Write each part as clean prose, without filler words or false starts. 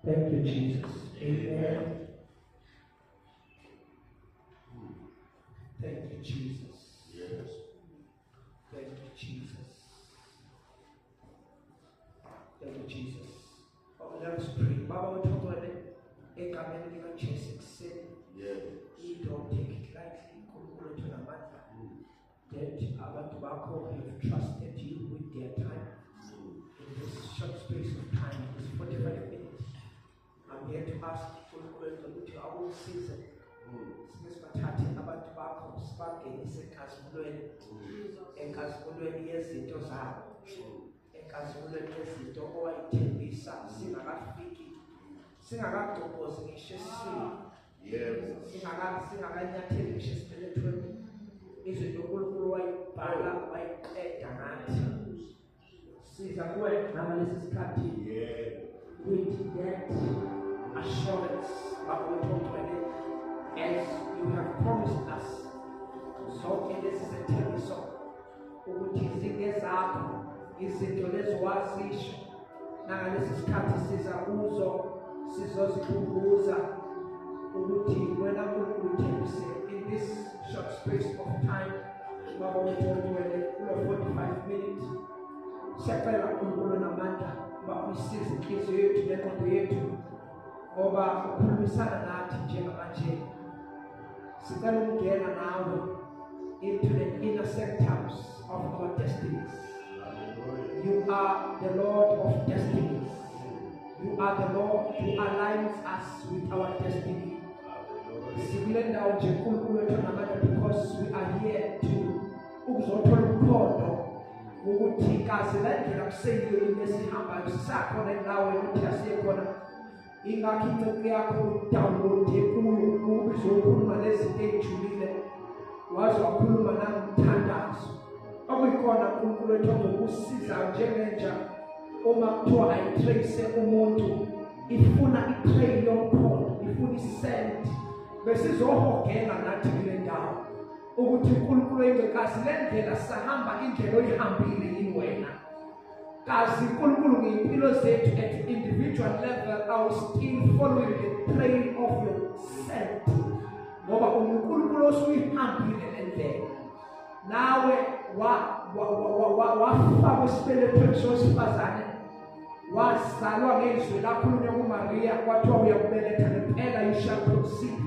Thank you, Jesus. Amen. Thank you, Jesus. Yes. Thank you, Jesus. Thank you, Jesus. Oh, let us pray. Baba, we talk about it. You don't take it lightly. That our tobacco have trusted you with their time. In this short space of time, this 45 minutes, I'm here to ask for our season. Since Matati about tobacco, sparking is a casbullen, and casbullen yes, it does have. And casbullen yes, it don't always tell me some. Sing a rat fiki. Sing a rat to was in Shessu. Sing a rat tell me she's spiritual. Is it the whole white bala white tanat? Since I went, analysis cutting with that assurance, but we talk about it as you have promised us. So it is a tell so. Which is in this app, is it to this was now this is cutting, says a uzo, scissors to uza. When I'm going to tell you, say, in this short space of time, Baba, we told you 45 minutes. Separa kulukulu na manda, but we see the kids here to get on the year to over Kulumisana Nati Jemaje. Sigalum Gena now into the inner sectors of our destinies. You are the Lord of destinies. You are the Lord who aligns us with our destiny. Because we are here to ukutikazi landlela kuseyiyo lesihamba sisakhona nawe ukuthi asiyekhona ingakho yakho download kuyo uzokhuluma lezinto ejulile wazi wakhuluma namthandazo okuyikona uNkulunkulu wethu ozokusiza njengenja uma kuthiwa ayitrace umuntu ifuna itrail yomkhono ifuna isend bese izohogela nathi kule ndawo ukuthi uNkulunkulu engekazi lendlela sahamba indlela oyihambile yini wena kazi uNkulunkulu ngeimpilo zethu at individual level are still following the trail of your scent ngoba uNkulunkulu osuyihambile lendlela nawe wafaka isibelethweni sowesifazane wazalwa ngezwi lakhulunywa kuMaria kwathiwa uyakubeletha ngempela you shall conceive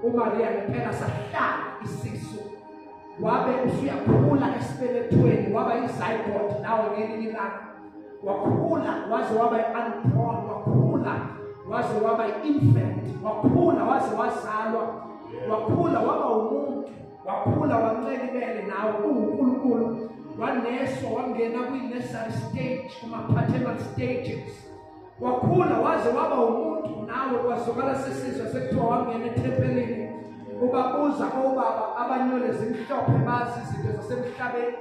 uMaria ngempela sahlala isisu wabe usuyakhula esibelethweni waba izygote nawe ngelinye ilanga wakhula waze waba unborn wakhula waze waba infant wakhula waze wazalwa wakhula waba umuntu wakhula wancelibele nawe uNkulunkulu waneswa wangena kwi-nursery stage kuma-paternal stages wakhula waze waba umuntu nawe wazokala sesizwe sekuthiwa wangena ethempelini ubabuza obaba abanyole zimhlophe bazi izinto zasemhlabeni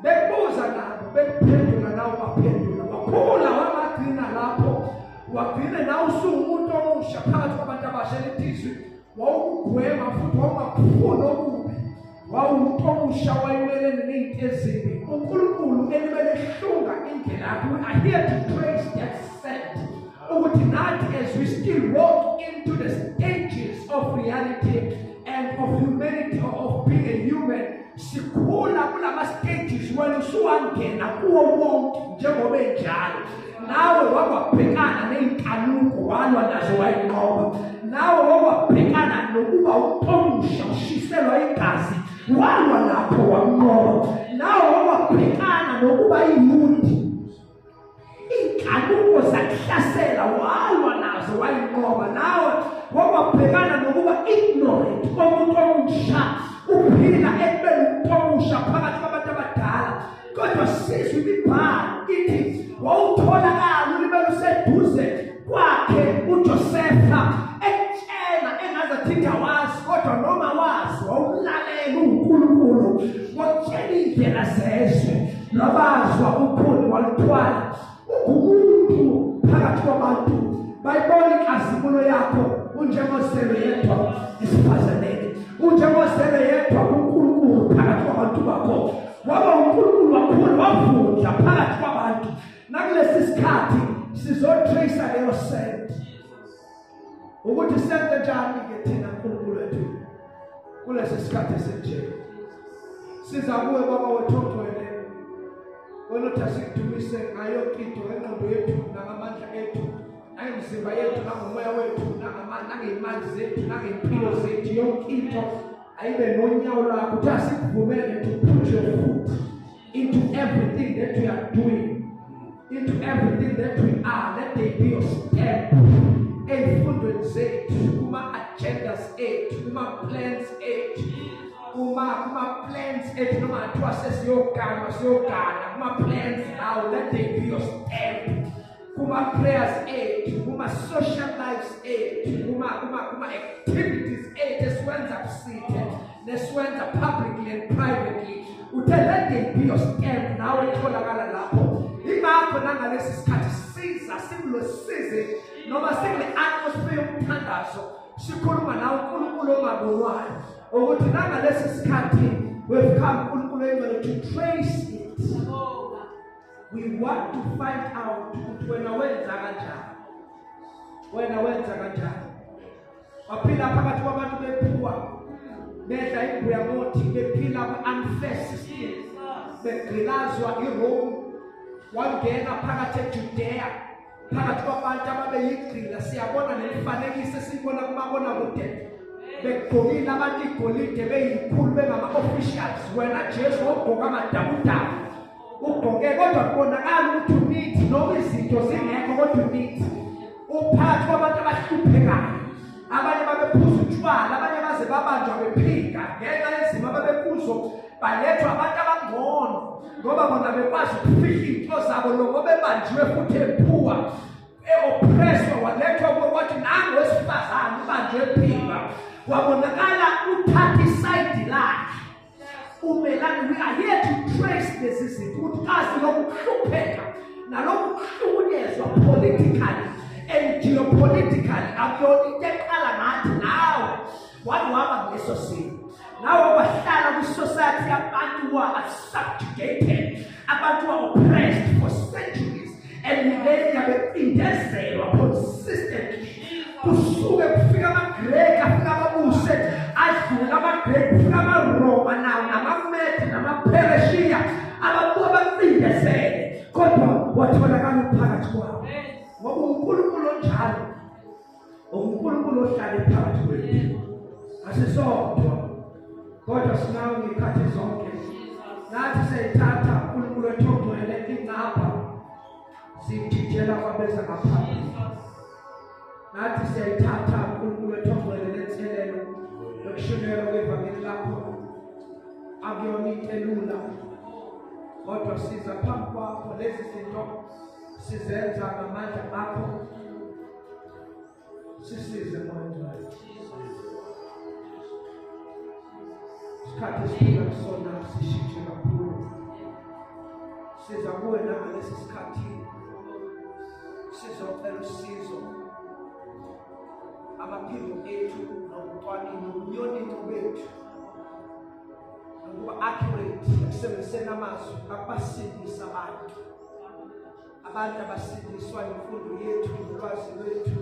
bebuza nabo bephendula nawe baphendula wakhula wamagcina lapho wagcine nawe usuwumuntu omusha phakathi kwabantu abasha elithizwi wawugwema futhi wawungakufuna okubi wawumuntu omusha wayiwelene ney'nto ezimbi uNkulunkulu elimele hlunga indlela yakho we are here to trace that scent ukuthi nathi as we still walk into the stages of reality and of humanity of being a human sikhula kulama stages wena usuwangena kuwo wonke njengoba enjalo nawe wakwabhekana ney'nkanuko walwa nazo wayinqoba nawe wakwabhekana nokuba utomusha ushiselwa igazi walwa lapho wamnqoba nawe wakwabhekana nokuba iyundi iy'nkanuko zakhe wakuzihlasela walwa nazo wayinqoba nawe wakwabhekana nokuba ignorant komuntu omusha uphila ekubeni umuntu omusha phakathi kwabantu abadala kodwa sizwe imibhalo ithi wawutholakala ulibele useduze kwakhe uJosepha etshena engazathi awazi kodwa noma wazi wawulalela uNkulunkulu watshela indlela zezwe nabazwa uphuli walithwala ungumuntu phakathi kwabantu bayibona inkazimulo yakho unjengosele yedwa esifazaneni unjengosele yedwa uNkulunkulu phakathi kwabantu bakho waba uNkulunkulu wakhulu wavunja phakathi kwabantu nakulesi sikhathi sizotrace leyo sent ukuthi senze njani ke thina uNkulunkulu wethu kulesi sikhathi esinje siza kuwe baba wethu ogcwele wena uthasikudumise ngayo into engqondo yethu nangamandla ethu ayimzimba yethu nangomoya wethu nangeyimali zethu nangempilo zethu yonke into ayibe nonyawo lwakho ukuthi asikuvumele to put your foot into everything that we are doing, into everything that we are. Let there be your step ey'fundweni zethu kuma-agendas ethu kuma-plans ethu kuma-plans ethu noma athiwa sesiyogana kuma-plans now. Let there be your step kuma-prayers ethu kuma-social lives ethu kuma-activities ethu esiwenza kusithe nesiwenza publicly and privately. Let there be your step nawe etholakala lapho. Ingakho nangalesi sikhathi siza sikulosize noma sikule atmosphere yomthandazo sikhuluma nawe uNkulunkulu ongabonwayo ukuthi nangalesi sikhathi we've come uNkulunkulu engcwele to trace it. We want to find out ukuthi wena wenza kanjani waphila phakathi kwabantu bephuwa bedla ibuya ngothi bephila kwi-unfair system begqilazwa iRome wangena phakathi eJudea phakathi kwabantu ababeyigqila. Siyabona nemifanekiso esiyibona kumabonakude begqokile abantu igolide beyikhulu bengama-officials. Wena Jesu wogqoka amadabudabu ugqoke kodwa kubonakala ukuthi unithi noma izinto zingekho kodwa unithi uphakathi kwabantu abahluphekayo. Abanye babephuza utshwala abanye baze babanjwa bephika ngenxa yezimo ababekuzo balethwa abantu abangcono ngoba bona bekwazi ukufihla into zabo lokho bebanjiwe futhi ephuwa oppressed walethwa kwathi nango wesifazane ubanjwe ephika wabonakala uthatha iside lakhe umelani. We are here to trace this izinto ukuthi kazi lokuhlupheka nalokuhlukunyezwa politically and geopolitically akuyona into eqala ngathi nawe wahamba kuleso simo nawe wahlala kwi-society abantu who are subjugated, abantu who are oppressed for centuries and millennia bepindezelwa consistently kusuke kufika amaGreki afika amabuse adlule amaGreki kufika amaRoma nawo namaMede namaPereshiya abantu abapindezele kodwa watholakala phakathi kwabo. Ngoba uNkulunkulu onjalo uNkulunkulu ohlala phakathi kwethu asisodwa kodwa sinawo ngekhathi zonke nathi siyayithatha uNkulunkulu wethu ogcwele ingapha siyithithela kwabeza ngaphambili. Nathi siyayithatha uNkulunkulu wethu ogcwele lenselelo yokushunyelwa kwevangeli lakho akuyona into elula kodwa siza phambi kwakho lezi zinto sizenza ngamandla akho. Sisize Moya. Isikhathi esiphila kusona sishintshe kakhulu. Siza kuwe ngalesi sikhathi sizocela usizo amaphilo ethu nokucwaninga ubuyonini bethu nokuba accurate ekusebenziseni amazwi abasindisa abantu abasindiswa imfundo yethu nolwazi lwethu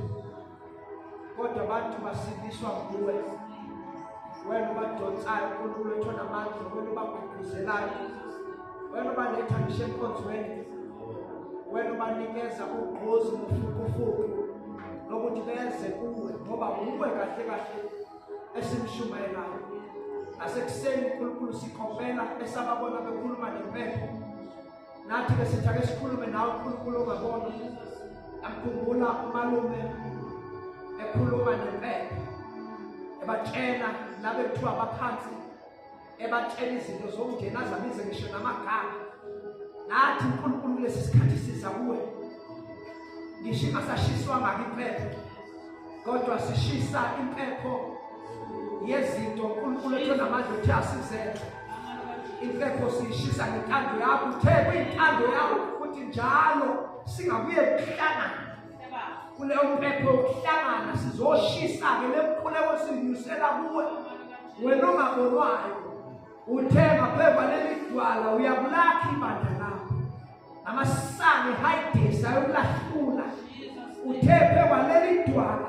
kodwa abantu basindiswa nguwe wena obadonsayo uNkulunkulu wethu onamandla wena obagqugquzelayo wena obaletha ngisho enkonzweni wena obanikeza ugqozi nofukufuku lokuthi beze kuwe ngoba uwe kahle kahle esimshumayelayo. Asekuseni uNkulunkulu sikhombela esababona bekhuluma nempepho nathi ke sithake sikhulume nawe uNkulunkulu ongabona Ngikhumbula umalume ekhuluma nempepho ebatshela labe kuthiwa abaphansi ebatshela izinto zokungena azabize ngisho namagama nathi uNkulunkulu lesi sikhathi siza kuwe ngisho ingasashiswa ngakiphepho kodwa sishisa impepho yezinto uNkulunkulu ethona amandla ukuthi asizele impepho sishisa ngentando yakho uthe kwintando yakho ukuthi njalo singabuye ukuhlangana kule mpepho ukuhlangana sizoshisa ke lemkhuleko sinyusela kuwe wena ongabonwayo uthe ngaphezwa leli dwala uyabulakha ibandla lakho amasango hayidisa ayokulahlula uthe phezwa leli dwala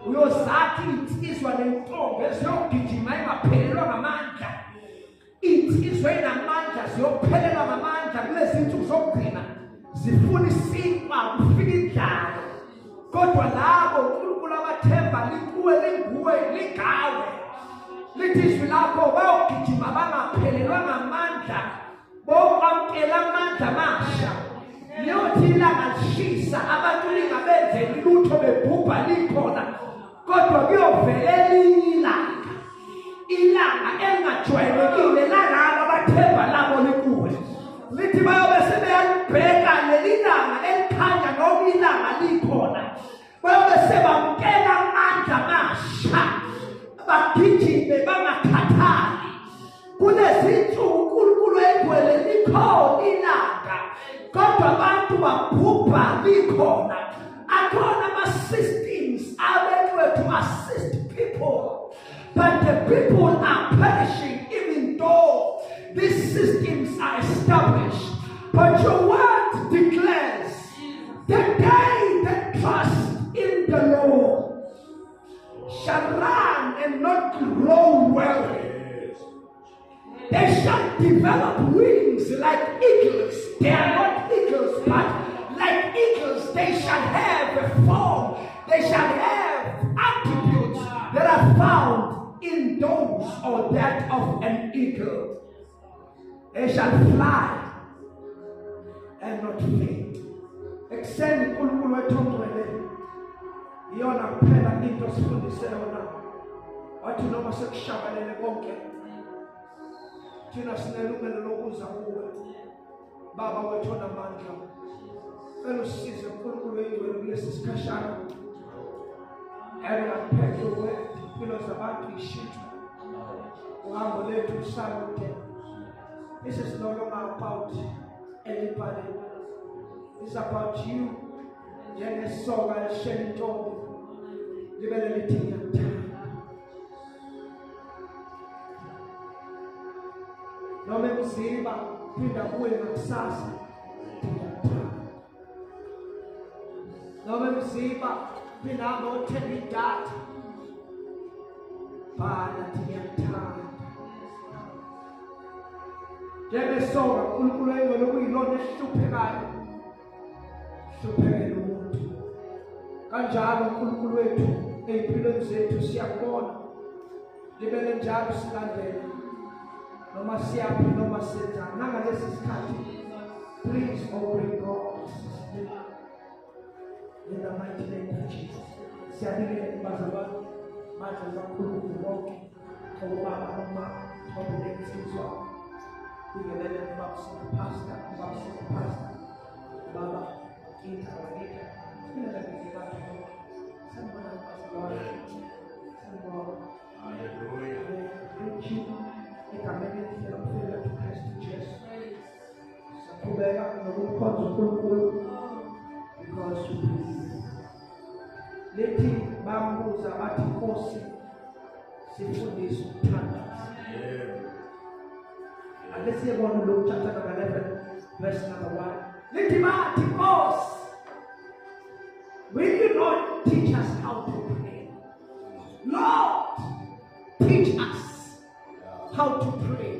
uyozakha insizwa nentombi eziyogijima ingaphelelwa ngamandla insizwa enamandla ziyophelelwa ngamandla kulezi zinsuku zokugcina zifuna isinkwa kufika indlala kodwa labo uNkulunkulu abathemba likuwe linguwe ligawe lithi izwi lakho bayogijima bangaphelelwa ngamandla bokwamkela amandla amasha liyothi ilanga lishisa abantu lingabenzeli lutho bebhubha likhona kodwa kuyovelela ilanga engajwayelekile lalabo abathemba labo likuwe lithi bayobe sebeyalibheka leli langa elikhanya noma ilanga likhona bayobe sebamkela amandla amasha bagijime bangakhathali kunezinsuku uNkulunkulu egcwele likhona ilanga kodwa abantu babhubha likhona akhona ama-systems abekiwe to assist people but the people are perishing even though these systems are established. But your word declares the day that trust in the Lord shall run and not grow weary. They shall develop wings like eagles. They are not eagles, but like eagles, they shall have a form. They shall have attributes that are found in those or that of an eagle. They shall fly and not faint. Ekuseni uNkulunkulu wethu ongcwele iyona kuphela into sifundise yona wathi noma sekushabalele konke thina sinelungelo lokuza kuwe baba wethu onamandla cela usize uNkulunkulu wethu kulesi sikhashana phethe impilo zabantu ishintshwe uhambo lethu lusalude. This is no longer about anybody. It's about you. Njengesoka lishela intombi libele lithi ngiyakuthanda. Noma emzimba phinda kuwe ngakusasa ngiyakuthanda. Noma emzimba phinda hamba uthenga idatha bhala ngiyakuthanda. Njengesoka uNkulunkulu engcwele kuyilona esihluphekayo hluphekela umuntu kanjalo uNkulunkulu wethu empilweni zethu siyakubona libele njalo silandele noma siyaphi noma senza nangalesi sikhathi please open doors in the mighty name of Jesus. Siyabingelela bazalwane manje bakhulunkulu bonke obaba noma obulensizwa Ibelele babsika pastor baba kita wanita kila lagi watu semua pastor semua haleluya kuchi ikameni ya kufela to Christ Jesus sakubeka nokukhonza uNkulunkulu because you believe lethi bambuza bathi Nkosi sifundise ukuthanda. Let's see about Luke chapter number 11, verse number 1. Timothy, will you not teach us how to pray? Lord, teach us how to pray.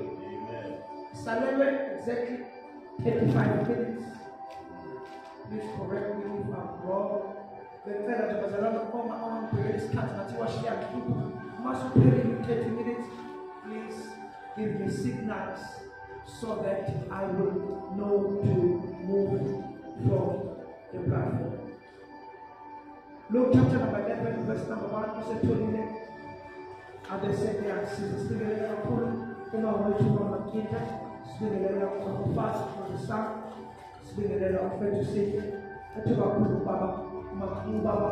Salary exactly 35 minutes. Please correct me if I'm wrong. The fellow was around the corner on prayer start at wash their people. Must pray in 30 minutes. Please give me signals so that I will know to move from the platform. Luke chapter number 11 verse number 1 usetholile abeseke asizisikelele kakhulu uma wethu bamakita sibingelela umfasi noSam sibingelela umfethu sithi ethu kakhulu baba ubaba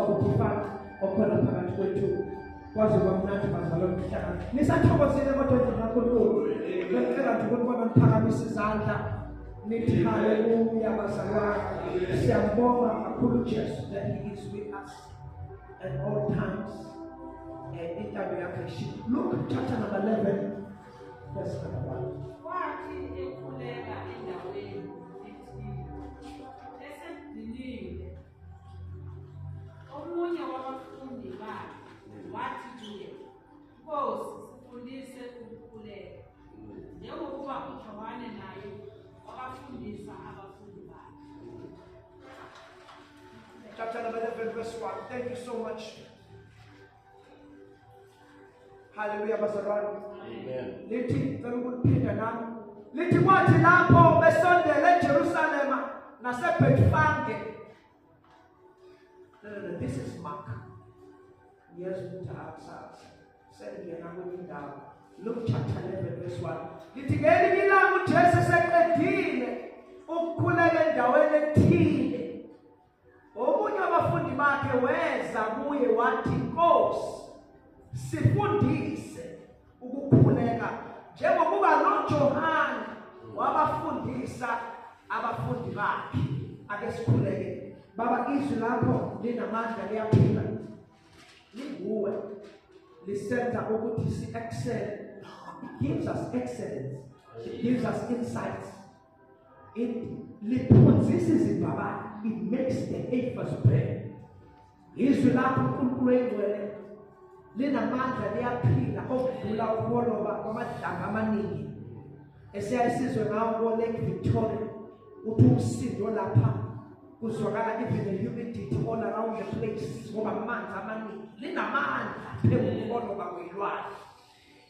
uTifani okhona phakathi kwethu kwaze kwamnandi bazalwa umhlanga nisathokozile kodwa ndinakhulu ngicela nje ukubona niphakamisa izandla nithi haleluya bazalwane siyambonga kakhulu Jesu that he is with us at all times intando yakhe Luke chapter number 11 verse number 1 wathi ekhuleka endaweni esedinile omunye wabafundi bakhe wathi kuye Nkosi sifundise ukukhuleka njengokuba uJohane naye wakafundisa abafundi bakhe. Chapter number 11 verse 1. Thank you so much. Hallelujah bazalwane. Amen. Lithi ngicela ukuphinda nami. Lithi kwathi lapho besondele eJerusalema naseBethfage. No, this is Mark. Yes, sengena kwindawo. Luke chapter 11 verse 1. Lithi ngelinye ilanga uJesu seqedile ukukhuleka endaweni ethile. Omunye wabafundi bakhe weza kuye wathi Nkosi sifundise ukukhuleka njengokuba noJohane wabafundisa abafundi bakhe. Ake sikhuleke. Baba izwi lakho linamandla liyaphila. Linguwe lisenza ukuthi si excel. It gives us excellence. It gives us insights. It liphunzisa izibaba. It makes the ephus bear. Izwi lakho uNkulunkulu engcwele linamandla liyaphila okudlula ukoloba kwamadlanga amaningi. Esiyayisizwe ngawo Lake Victoria uthi umsindo lapha kuzwakala even the humidity all around the place ngoba amanzi amaningi linamandla phezukoloba kwelwandle.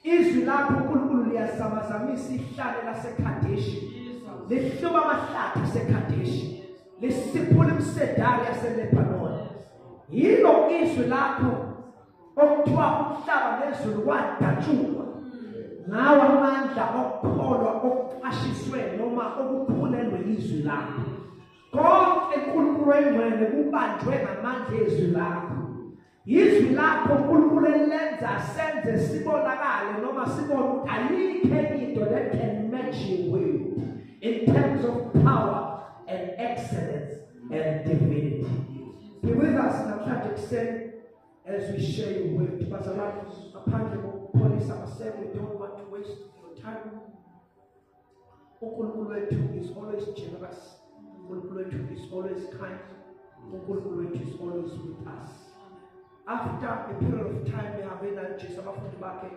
Izwi lakho uNkulunkulu liyazamazamisa ihlale laseKadeshi. Lihluba amahlathi aseKadeshi. Lisiphula imsedari yaseLebanon. Yilo izwi lakho okuthiwa umhlaba nezulu kwadatshulwa. Ngawo amandla okukholwa okuqashiswe noma okukhulelwe izwi lakho. Konke uNkulunkulu engcwele kubanjwe ngamandla ezwi lakho. Izwi lakho uNkulunkulu elenza senze sibonakale noma sibone ukuthi ayikho enye into that can match you with in terms of power and excellence and divinity. Be with us namhlanje kuseni as we share your word. Bazalwane ngaphandle kokupholisa amaseko, we don't want to waste your time. uNkulunkulu wethu is always generous. uNkulunkulu wethu is always kind. uNkulunkulu wethu is always with us. After a period of time behambe naye Jesu abafundi bakhe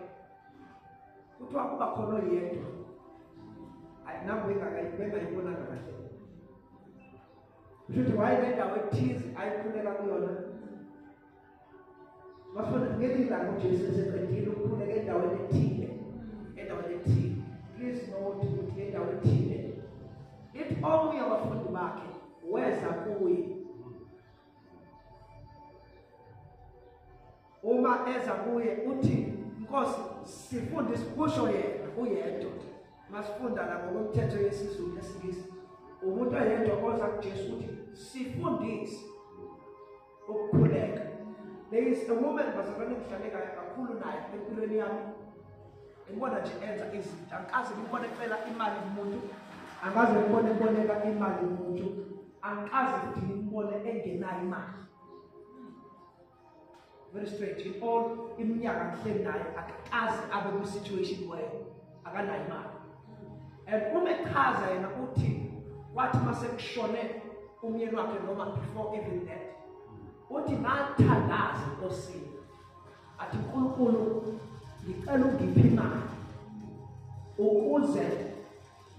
kuthiwa kuba khona yedwa ayinabo bengayibonanga kahle. Kusho wayendawo ethize ayikhuleka kuyona. Bafuna ngelinye ilanga uJesu eseqedile ukukhuleka endaweni ethile. Please note ukuthi endaweni ethile ithi omunye wabafundi bakhe weza kuye. Uma eza kuye uthi Nkosi sifundise kusho yena uyedwa. Masifunda la ngokomthetho yesiZulu lesingisi. Umuntu oyedwa oza kuJesu uthi sifundise ukukhuleka. There is a woman bazalwane ngihlangeka kakhulu naye empilweni yami. Ngibona nje enza izinto. Angikaze ngibone ecela imali kumuntu. Angaze ngibone eboleka imali kumuntu. Angikaze futhi ngibone engenayo imali. Very strange. In all iminyaka ngihleli naye akaze abe ku situation where akanayo imali. And uma echaza yena uthi wathi mase kushone umyeni wakhe noma before even that. Uthi ngathandaza Nkosini. Athi uNkulunkulu ngicela ungiphe imali ukuze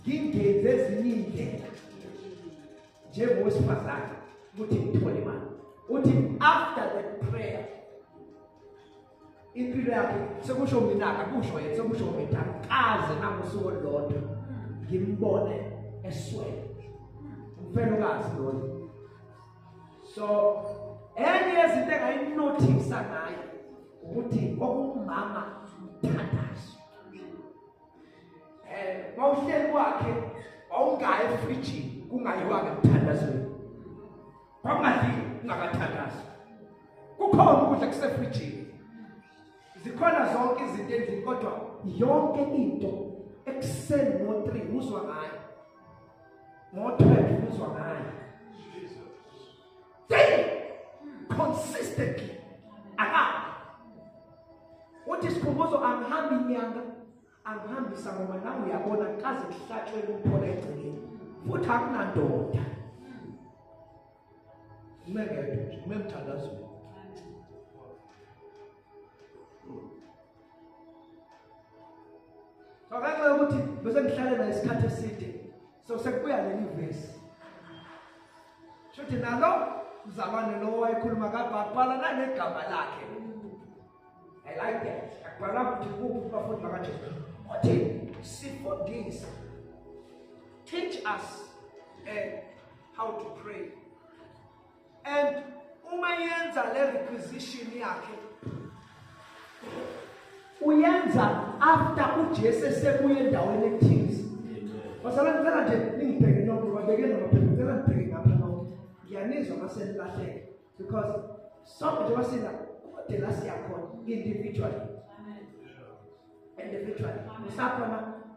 ngingenze ezinye indlela njengowesifazane ukuthi ngithole imali. Uthi after the prayer impilo yakhe sekusho mina akusho yena sekusho mina kaze nangosuku olodwa ngimbone eswele umfelokazi lona. So enye yezinto engayinothisa ngayo ukuthi okumama umthandazo. Mawuhleli kwakhe awungayi efrijini kungayiwanga emthandazweni. Kwakungadlili ungakathandazi. Kukhona ukudla kusefrijini. Zikhona zonke izinto endlini kodwa yonke into ekuseni ngo3 uzwa ngayo. Ngo12 uzwa ngayo. Consistently. Uthi sikhumbuzo angihambi inyanga, angihambisa ngoba nawe uyabona kaze kuhlatshwe umphola egcekeni. Futhi akunandoda. Ngeke nje memthandazweni. Sokanxe ukuthi bese ngihlale naye isikhathi eside. So sekubuya leli verse. Shothi nalo uzabane lo wayekhuluma kaBhaqala nanegama lakhe. I like that. Akubhala ukuthi kuphi bafundi bakaJesu. Uthi sifundise. Teach us how to pray. And uma yenza le requisition yakhe uyenza after uJesu sebuye endaweni ethize. Wasala ngicela nje ningibheke nonke babeke nobaphela ngicela ngibheke ngapha nonke. Ngiyanizwa mase nilahleke because sonke nje basina kodwa la siyakhona individually. Individually.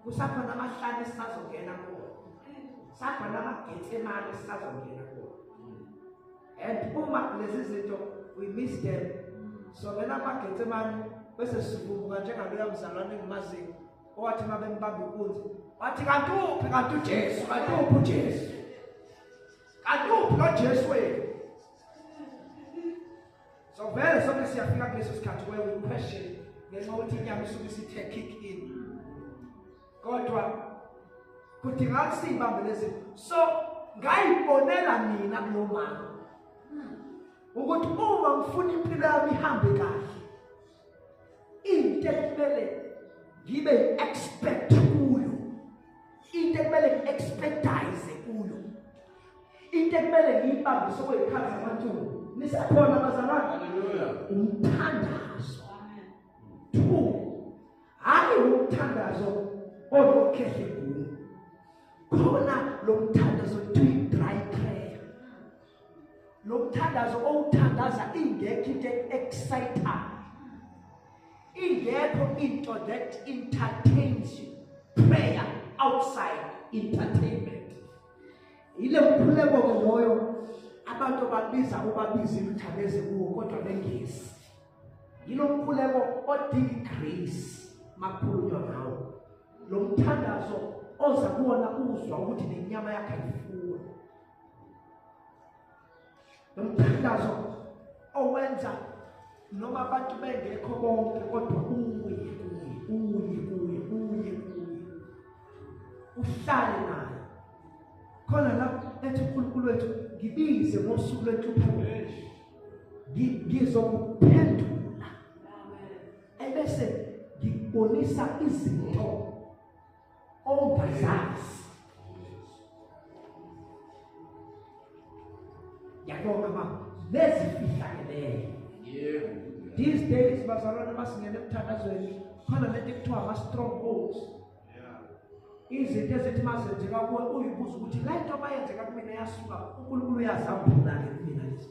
Kusakhona amahlanu esazongena kuwo. Sakhona amaGetsemane esazongena kuwo. And uma lezi zinto we miss them. So lena amaGetsemane bese sivubuka njengaloya mzalwane engimaziyo owathi mabembamba inkunzi wathi kanti uJesu kanti uJesu kanti uJesu wena. So vele sonke siyafika kuleso sikhathi where we question ngenxa ukuthi inyama isuke isithe kick in. Kodwa kudingeka sibambe lezi. So ngayibonela mina kulomama ukuthi uma ngifuna impilo yami ihambe kahle into ekumele ngibe expect kuyo, into ekumele expectize kuyo, into ekumele ngiyibambe sokweyikhathi zabantu nisakhona abazalwane. Hallelujah. Umthandazo. Hayi umthandazo olokhehle kuyo. Khona lo mthandazo dry prayer. Lo mthandazo owuthandaza ingekho into excitating. Ingekho into that entertains you. Prayer outside entertainment. Ile mphuleko ke loyo abantu babiza ubabiza imthabeze kuwo kodwa bengezi. Yilo mphuleko odinga grace makhulunywa ngawo. Lo mthandazo oza kuona uzwa ukuthi nenyama yakhe ifuna. Lo mthandazo owenza noma abantu bengekho bonke kodwa uye uhlale naye khona la ethi uNkulunkulu wethu ngibize ngosuku lwenhlupho ngizokuphendula ebese ngibonisa izinto ongazazi. Yabona mama lezifihlakeleyo. These days bazalwane basingene emthandazweni khona lento ekuthiwa ama-strongholds. Izinto ezithi mazenzeka kuwe uyibuza ukuthi la into abayenzeka kumina yasuka uNkulunkulu uyazambula-ke kumina lezi.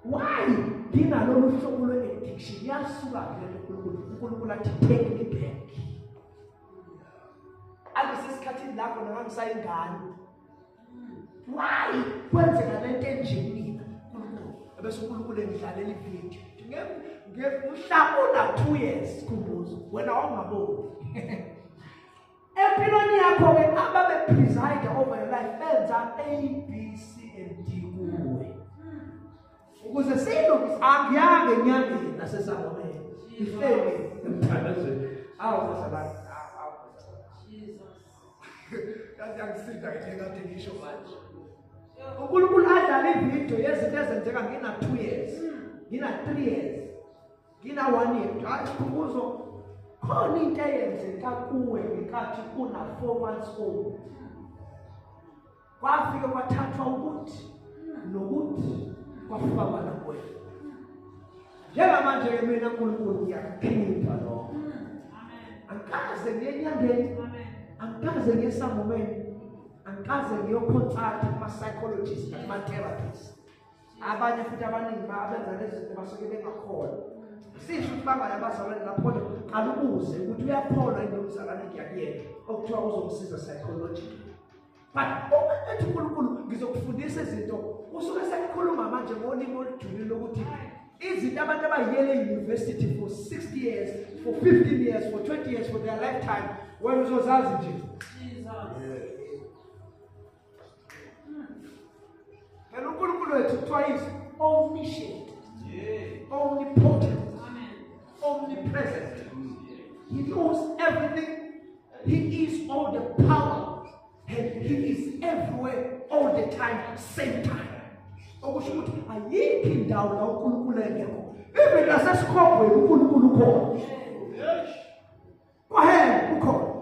Why nginalolu hlobo lwe-addiction yasuka-ke lento uNkulunkulu athi take me back. Akusesikhathini lapho nangangisayingane. Why kwenzeka lento enjeni? Ebese uNkulunkulu engidlalela ivideo. Ngimhla 2 years kumbuzo wena awungaboni. Empilweni yakho ke ababe preside over your life benza A B C and D kuwe. Ukuze silungise angiyange enyangeni nasesaboneni. Ihleli emthandazweni. Awuzasala. Jesus. Kazi angisinda ke kade ngisho manje. uNkulunkulu adlala ivideo yezinto ezenzeka ngina 2 years, ngina 3 years, ngina 1 year. Hayi sikhumbuzo khona into eyenzeka kuwe ngenkathi una 4 months old. Kwafika kwathathwa ukuthi wafana kuwena. Njengamanje mina uNkulunkulu uyakhipha lo. Angikaze ngiye enyangeni, angikaze ngiye esangomeni, angikaze ngiyokhonsulta kuma-psychologist nama-therapist. Abanye futhi abaningi abenza lezi zinto basuke bengakholwa. Sisho ukuthi bangaya abazalwane lapho qala ubuze ukuthi uyakholwa yini umzalwane ngiyakuyena okuthiwa uzomsiza psychologically. But ethi uNkulunkulu ngizokufundisa izinto usuke sekukhuluma manje ngolimi olujulile ukuthi izinto abantu abayiyele university for 60 years, for 15 years, for 20 years, for their lifetime, wena uzozazi nje. And uNkulunkulu wethu kuthiwa is omniscient, omnipotent, omnipresent. He knows everything. He is all the power, and He is everywhere all the time, same time. Okusho ukuthi ayikho indawo la uNkulunkulu engekho. Even nasesikhombweni uNkulunkulu ukhona. Kwahe ukhona.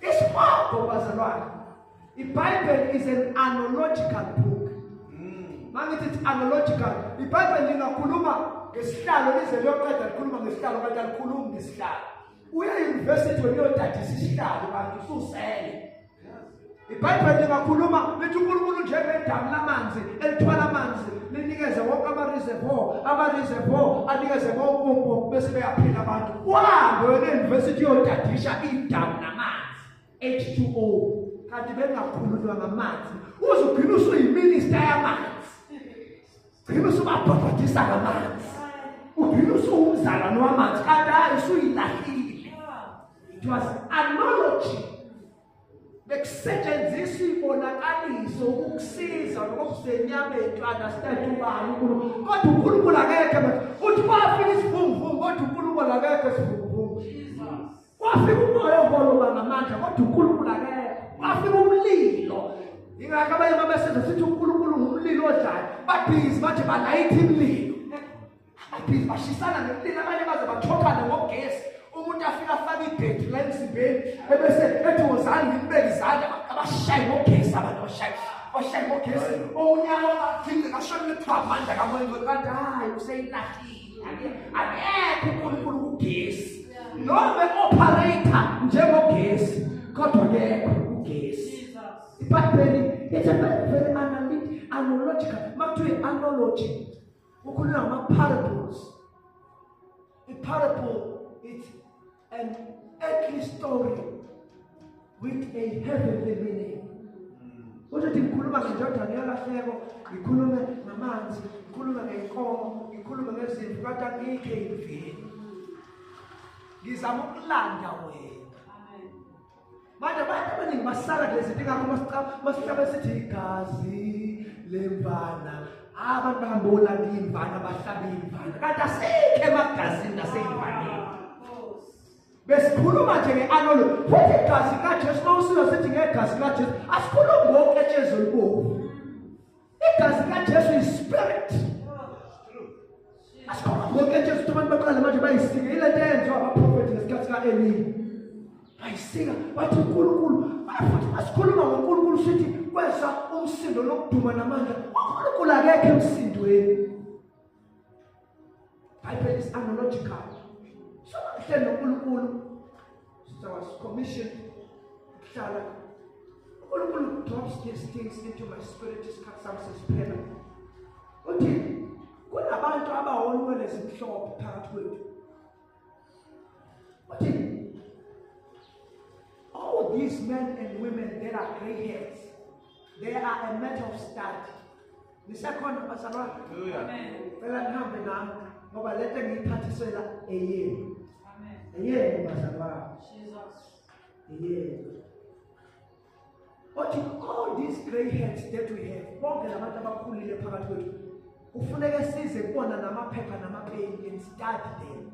Isikhombho bazalwane. IBhayibheli is an analogical book. Mangithi it's analogical. IBhayibheli lingakhuluma ngesihlalo lize liyoqeda likhuluma ngesihlalo kanti alikhulumi ngesihlalo. Uya university uyodadisa isihlalo kanti ususele. IBhayibheli lingakhuluma lithi uNkulunkulu njengedamu lamanzi elithwala amanzi linikeze wonke ama-reservoir anikeze wonke bese beyaphila abantu. Uhambe wena e-university uyodadisha idamu namanzi H2O kanti bengakhulunywa ngamanzi. Uzugcina usuyiminister yamanzi, ugcina usubabhabhadisa ngamanzi, ugcina usuwumzalwane wamanzi kanti hayi usuyilahile. It was analogy. Bekusetshenziswa ibonakaliso ukukusiza nokusenyameni to understand ubani uNkulunkulu. Kodwa uNkulunkulu akekho uthi kwafika isivunguvungu kodwa uNkulunkulu akekho isivunguvungu. Kwafika umoya ovoloba ngamandla kodwa uNkulunkulu akekho. Kwafika umlilo. Ingakho abanye babesenza sithi uNkulunkulu ngumlilo odlayo. Babhizi manje balayitha imililo. Babhizi bashisana nemililo abanye baze bathokana ngogesi. Umuntu afika afaka ibhethi la emzimbeni ebese ethi wozani ngibeke izandla abashayi ngogesi abantu bashayi ngogesi onyaka wathinde kashonile kuthiwa amandla kamoya kanti hayi useyilahile akekho uNkulunkulu ugesi noma operator njengogesi kodwa akekho ugesi. IBhayibheli it's a very analogical. Makuthiwa analogy ukhuluma ngama-parables. I-parable it's an earthly story with a heavenly meaning. Uthi ngikhuluma ngenjodana yalahleko, ngikhulume ngamanzi, ngikhulume ngenkomo, ngikhulume ngezimvu kanti angikho emveni. Ngizama ukulanda wena. Manje abantu abaningi basala kulezi zinto ngakho masihlaba sithi igazi lemvana. Abantu bahambola imvana bahlaba imvana. Kanti asikho emagazini naseyimvaneni. Besikhuluma nje nge-analogy. Futhi igazi kaJesu mawusiza sithi ngegazi kaJesu asikhulumi ngoketshezi olubovu. Igazi kaJesu is spirit. Asikhulumi ngoketshezi abantu baqala manje bayisike ile nto eyenziwa abaprofethi ngesikhathi ka-Eliya. Bayisika bathi uNkulunkulu futhi asikhuluma ngoNkulunkulu sithi kwesa umsindo nokuduma namandla. uNkulunkulu akekho emsindweni. Bible is analogical. So kuhleli noNkulunkulu was commissioned kuhlala. uNkulunkulu drops these things into my spirit isikhathi sami sesiphela. Uthi kunabantu abahonwe lezimhlophe phakathi kwethu. Uthi all these men and women that are gray hairs, they are a matter of study. The second bazalwane. Amen. Phela nihambe nami ngoba lethe ngiyiphathisela eyeni. Amen. Eyeni bazalwane. Jesus. Eyeni. But all these gray hairs that we have, bonke labantu abakhulile phakathi kwethu, kufuneka size kubona namaphepha namapeni and study them.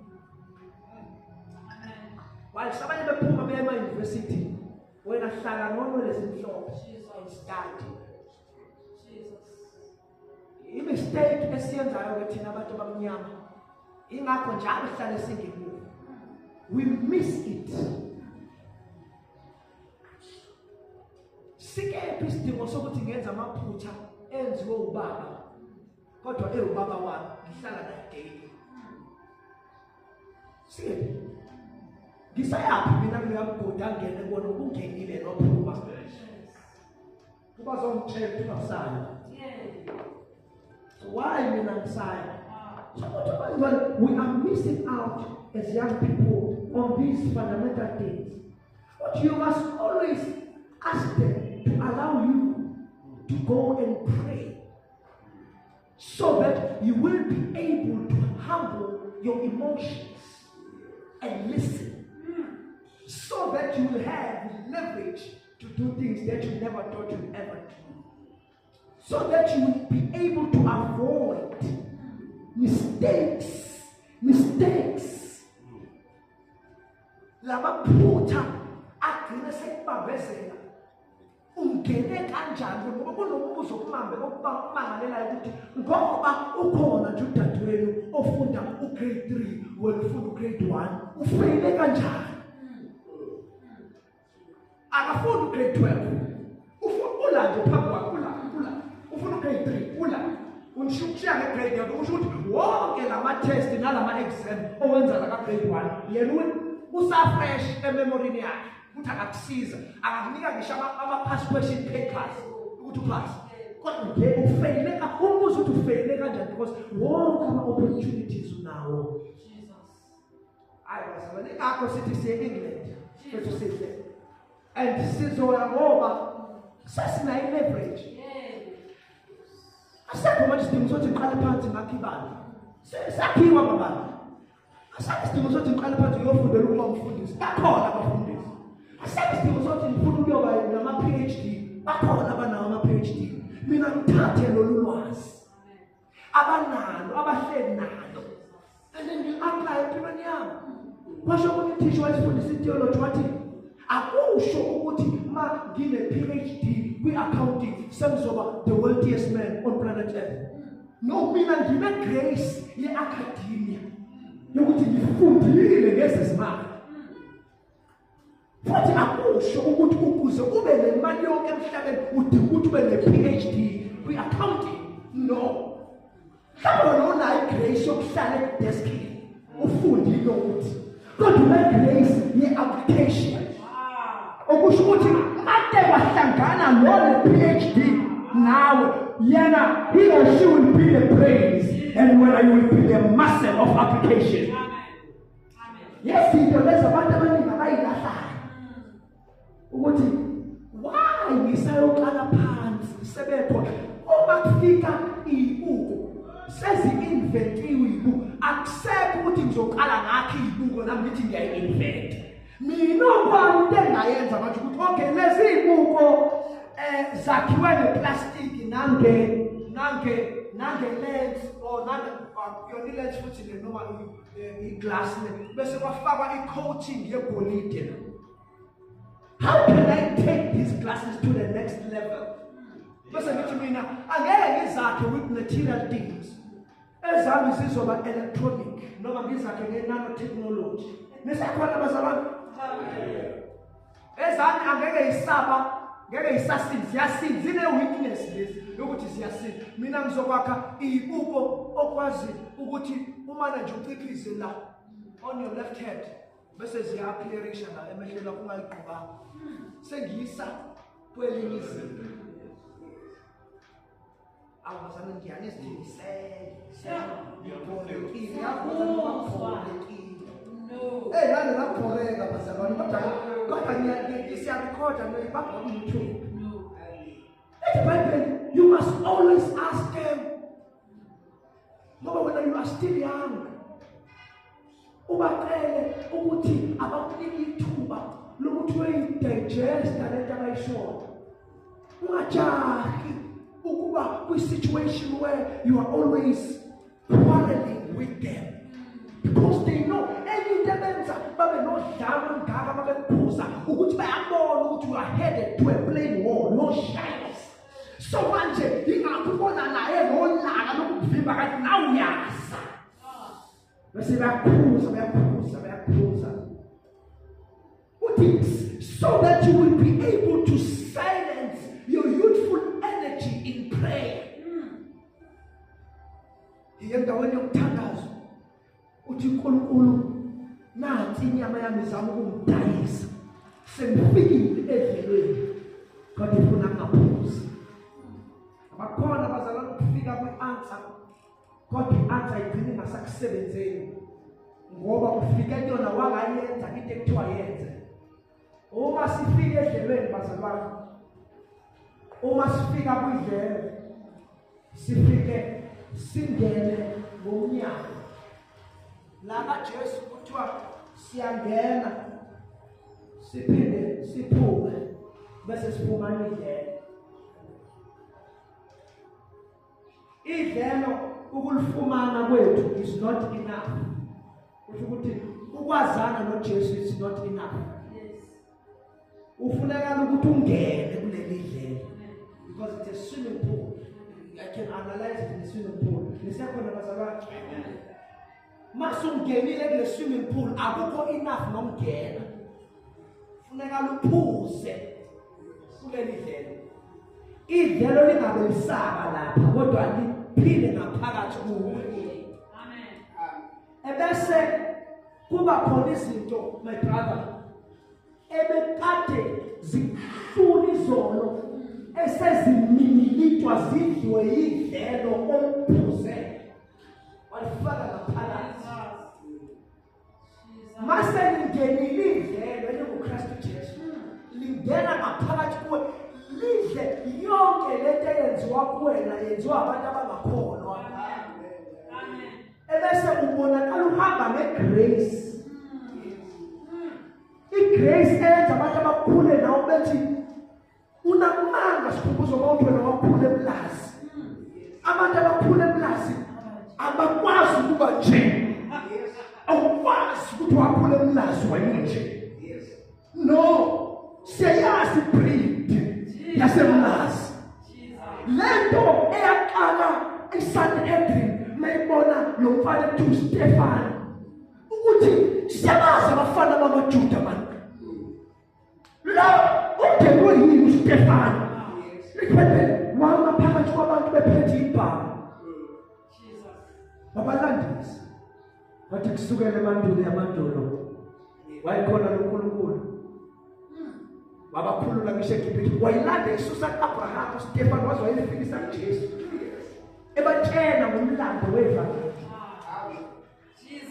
While somebody bephuma beya ema-university, wena hlala ngono lezimhlophe and study. I-mistake esiyenzayo ke thina abantu abamnyama ingakho njalo sihlale singemuva. We miss it. Sikephi isidingo sokuthi ngenza amaphutha enziwe ubaba kodwa ubaba wami ngihlala naye daily. See, ngisayaphi mina kuleya mgodi angene bona kungenile nophuma. Kuba zongitshela ukuthi ungasaya. So why mina ngisaya? So we are missing out as young people on these fundamental things. But you must always ask them to allow you to go and pray, so that you will be able to humble your emotions and listen, so that you will have leverage to do things that you never thought you'd ever do, so that you will be able to avoid mistakes. Labaphutha agcina sekubambezela. Ungene kanjani ngoba kunombuzo kumambe okumangalelayo ukuthi ngoba ukhona nje udadewenu ofunda ugrade 3 wena ufunda ugrade 1 ufeyile kanjani? Akafunda ugrade 12. Ufuna nje phambi kwakho ufuna ugrade 3 unishukushiya ngegrade yakho usho ukuthi wonke lama test nalama exam owenza la ka grade 1 yena usafresh ememoryini yakhe. Ukuthi akakusiza akakunika ngisho ama-past question papers ukuthi upass, kodwa nje ufeyile umbuzo ukuthi ufeyile kanjani because wonke ama-opportunities unawo. Hayi basabani ngakho sithi siye England fethu sihle and sizoya ngoba sesinayo leverage. Asekho manje isidingo sokuthi ngiqale phansi ngakho ibala sakhiwa babani. Asekho isidingo sokuthi ngiqale phansi ngiyofundela ukuba umfundisi. Bakhona abafundisi. Asekho isidingo sokuthi ngifuna ukuyoba nama-PhD. Bakhona abanawo ama-PhD. Mina ngithathe lolu lwazi abanalo abahleli nalo and then ngi-apply empilweni yami. Kwasho ukuthi uthisha wayesifundisa itheology wathi akusho ukuthi ma ngine-PhD kwi-accounting sengizoba the wealthiest man on planet Earth. No, mina ngine-grace ye-academia yokuthi ngifundile ngezezimali. Futhi akusho ukuthi ukuze ube nemali yonke emhlabeni udinga ukuthi ube ne-PhD kwi-accounting. No. Mhlawumbe unayo igrace yokuhlala edeskini ufundile ukuthi kodwa une-grace ye-application. Okusho ukuthi ade wahlangana none-PhD nawe yena he or she will be the praise and when you will be the master of application. Yes, into lezi abantu abaningi abayilahlayo ukuthi why ngisayoqala phansi sebekhona uma kufika ibuko sezi-inventiwe ibuko akusekho ukuthi ngizoqala ngakho ibuko nami ngithi ngiyayi-invent. Mina okwami into engayenza manje ukuthi okay lezi ibuko zakhiwe ngeplastiki nange-lens or yona i-lens futhi noma i-glass bese kwafakwa i-coating yegolide. How can I take these glasses to the next level? Bese ngithi mina angeke ngizakhe with material things. Ezami zizoba electronic noma ngizakhe nge-nanotechnology. Nisekhona bazalwane? Ezami angeke isaba ngeke isasinzi ziyasinzi zine-weakness lezi yokuthi ziyasinzi. Mina ngizokwakha ibuko okwazi ukuthi umana nje ucikhize la on your left hand bese ziya-clearisha la emehlweni akho ungayigqokanga sengiyisa kwelinye izinto. Awuzame ngiyanizidingisele ngiyakholekile nani ngakholeka bazalwane kodwa ngiyarikhoda ngiyibamba ku-YouTube. You must always ask them. Ngoba when you are still young ubaqele ukuthi abakuniki ithuba lokuthi uyidigesta lento abayishoyo. Ungajahi ukuba kwi-situation where you are always quarreling with them because they know anything benza babe nodlame ngaka babekuphuza ukuthi bayabona ukuthi you are headed to a plain wall, no shines. So manje ingakubona naye nolaka lokuvimba kanti nawe uyaza bese bayaphuza uthi so that you will be able to silence your youthful energy in prayer. endaweni yomthandazo uthi uNkulunkulu nansi inyama yami izama ukungidayisa sengifikile edlelweni kodwa ifuna ngaphuzi abakhona bazalwane ukufika kwi-answer kodwa i-answer igcina ingasakusebenzeli ngoba ufike kuyona wangayenza into ekuthiwa yenze. Uma sifika edlelweni bazalwane, uma sifika kwidlelo sifike singene ngomnyango la kaJesu kuthiwa siyangena siphinde siphume bese siphumana idlelo. Idlelo ukulifumana kwethu is not enough. Kusho ukuthi ukwazana noJesu is not enough. Ufuneka ukuthi ungene kuleli dlelo because it's a swimming pool. I can analyze it in the swimming pool. Nisiyakhona bazalwane. Masungenile kule swimming pool akukho enough nomngena. Funeka luphuze kuleli dlelo. Idlelo lingabe lisaba lapha kodwa liphile ngaphakathi kuwe. Amen. Ebese kuba khona izinto my brother ebekade zihlula izolo esezimilitwa zidliwe idlelo omphuze walifaka ngaphakathi. Mase lingenile idlelo elinguKristu Jesu lingena ngaphakathi kuwe lidle yonke lento eyenziwa kuwena yenziwa abantu abangakholwa. Amen. Ebese ubonakala uhamba ngegrace. Igrace enza abantu abakhule nawo bethi unakumanga sikhumbuzo bonke wena wakhule eplazi. Abantu abakhule eplazi abakwazi ukuba nje. Awukwazi ukuthi wakhule eplazi wena nje. No, siyazi breed yasemlazi. Lento eyaqala eSanhedrin mayibona lo mfana tu Stefan ukuthi siyabazi abafana bamaJuda man. La uDelwe yini uStefan? Ikhethe wama phakathi kwabantu bephethe ibhamu. Babalandisi. Bathi kusukela emandulo yamandulo wayekhona loNkulunkulu. Wabakhulula ngisho eGibhithe wayilanda isusa kaAbraham uStefan waze wayefikisa kuJesu. Ebatshena ngomlando wevangeli.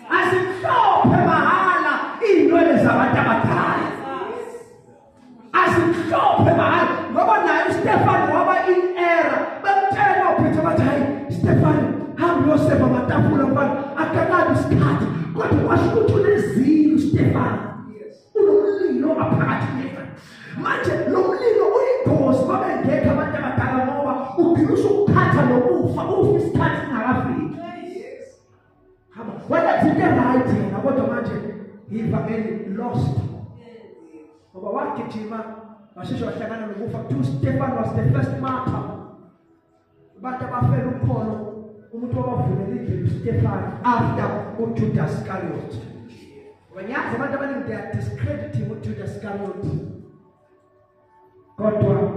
Asimhlophe mahala inwele zabantu abadala. Asimhlophe mahala ngoba naye uStefan waba in error. Bamtshela uPeter bathi hayi Stefan hambe uyosefa amatafula mfana akakabi isikhathi kodwa washo ukuthi unezilo Stefan. Unomlilo aphakathi kwethu. Manje lo mlilo uyingozi babe ngekho abantu abadala ngoba uphilisa ukukhatha nokufa ufa isikhathi singakafiki. Hamba wena zinto right na kodwa manje ivangeli lost. Ngoba wagijima washeshe wahlangana nokufa. Tu Stefan was the first martyr. Abantu abafela ukholo umuntu wabavumela indlela Stefan after uJudas Iscariot. Wanyaza abantu abaningi they are discrediting uJudas Iscariot. Kodwa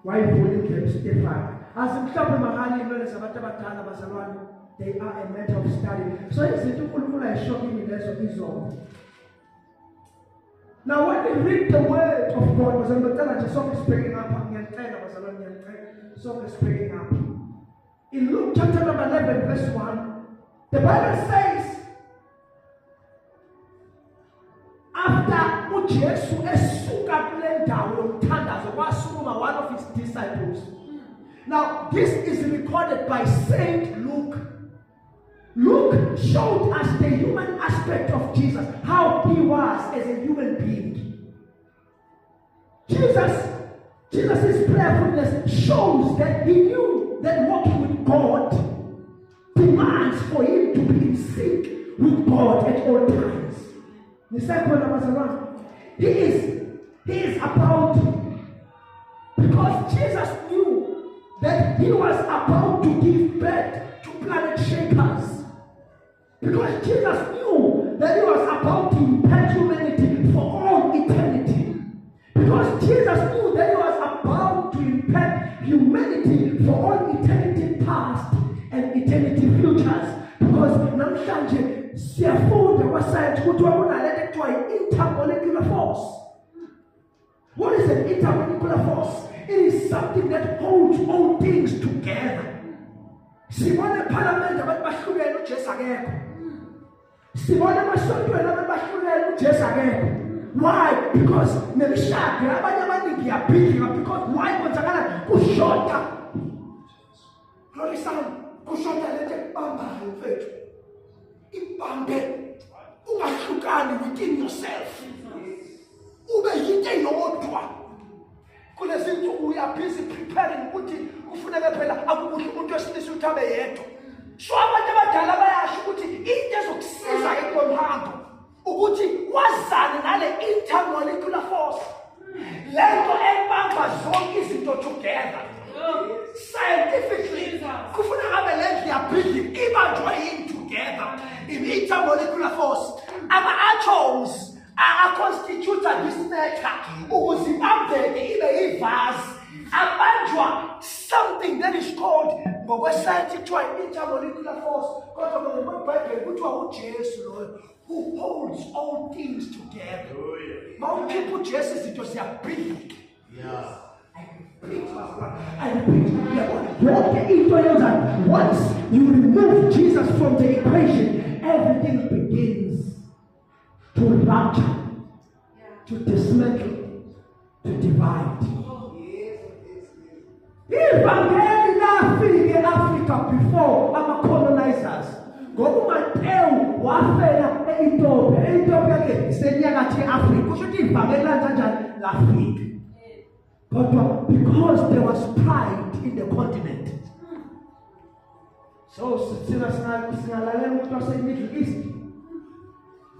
wayivula indlela Stefan. Asimhlophe mahali inwele zabantu abadala bazalwane. They are a matter of study. So izinto uNkulunkulu ayishokini lezo izolo. Now when we read the word of God, bazalwane sonke sibhekeni apha ngiyacela bazalwane ngiyacela sonke sibhekeni apha. In Luke chapter number 11 verse 1, the Bible says after uJesu esuka kule ndawo yomthandazo wasukuma one of his disciples. Now this is recorded by Saint Luke. Luke showed us the human aspect of Jesus, how he was as a human being. Jesus' prayerfulness shows that he knew that walking with God demands for him to be in sync with God at all times. The second one, he is about, because Jesus knew that he was about to give birth to planet shakers. Because Jesus knew that he was about to impact humanity for all eternity. Because Jesus knew that he was about to impact humanity for all eternity past and eternity futures. Siyafunda kwa-science ukuthi wakunalento ekuthiwa i-intermolecular force. What is an intermolecular force? It is something that holds all things together. Sibona eParliament abantu bahlukene uJesu akekho. Sibona emasontweni abantu bahlukene uJesu akekho. Why? Because nemishado abanye abaningi yabhidlika because why kwenzakala kushota. Glory son, kushota lento ekubambayo mfethu. Ibambe ungahlukani within yourself. Ube yinto eyodwa. Kulezi nsuku we are busy preparing ukuthi kufuneka phela akubuhle umuntu wesilisa ukuthi abe yedwa. So abantu abadala bayasho ukuthi into ezokusiza ekulomhambo ukuthi wazane nale intermolecular force. Lento ebamba zonke izinto together. Scientifically kufuna ngabe lento yabhidlika ibanjwe yini together. In intermolecular force ama-atoms constitute this matter ukuze ibambeke ibe ivase abanjwa something that is called ngokwe-science kuthiwa intermolecular force kodwa ngokwebhayibheli kuthiwa uJesu loyo who holds all things together. Mawukhipha uJesu izinto ziyabhidlika. I repeat, once you remove Jesus from the equation, everything begins to rupture, to dismantle, to divide. Ivangeli lafika eAfrica before ama-colonizers. Ngokumateyu wafela e-Ethiopia ke senyakatho eAfrica. Kusho ukuthi ivangeli lanjani lafika. But because there was pride in the continent. So Middle East.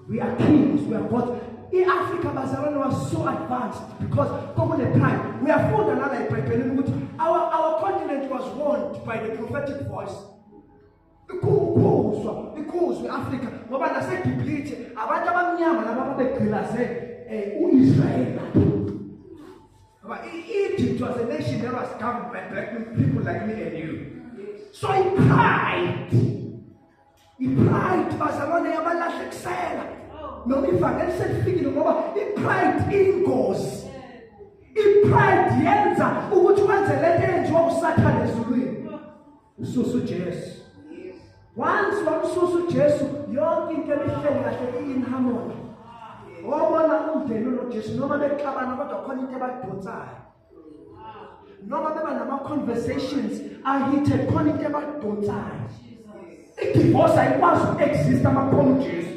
We are kings, we are gods. In Africa, Barcelona was so advanced because common pride. We are found another our continent was warned by the prophetic voice. Because we Africa, ngoba naseGibhithe abantu abamnyama laba babegqilaze uIsrael. Egypt was a nation that was governed by black people like me and you. So in pride Barcelona yabalahlekisela. Noma ivangeli selifikile ngoba ipride ingozi. Ipride yenza ukuthi wenze lento enziwa uSathane ezulwini. Ususa uJesu. Once wamsusa uJesu yonke into ebihleli kahle in harmony. Wabona umndeni uJesu noma bexabana kodwa khona into ebadonsayo. Noma beba nama-conversations aheated khona into ebadonsayo. I-divorce ayikwazi uku-exist amakhona uJesu.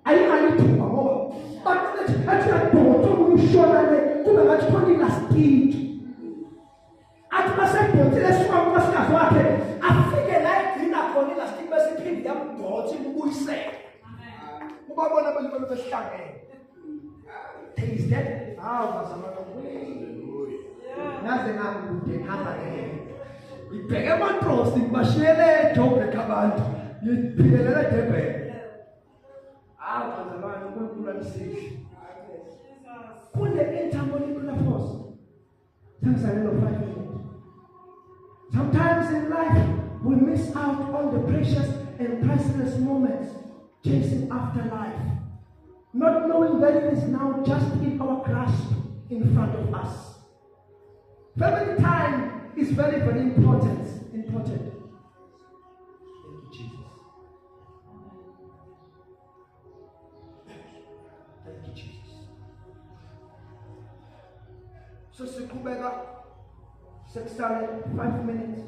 Ayingalithuba ngoba bathi yadonsa umshona le kube ngathi khona ilastikhi. Athi basedonsile esuka kumasikazi wakhe afike la egcina khona ilastikhi bese iphinde yamdonsa ibuyisela. Ubabona abantu besihlangene. There is that naze ngakude ngihamba ke. Ibheke amatrosti ngibashiyele eJoburg abantu. Ngiphilela eDurban. Bazalwane uNkulunkulu amsihle. Kule intermolecular force. Thangisalelo 5 minutes. Sometimes in life we miss out on the precious and priceless moments chasing after life, not knowing that it is now just in our grasp in front of us. Family time is very, very important. Thank you, Jesus. Thank you, Jesus. So Sikubega, 5 minutes.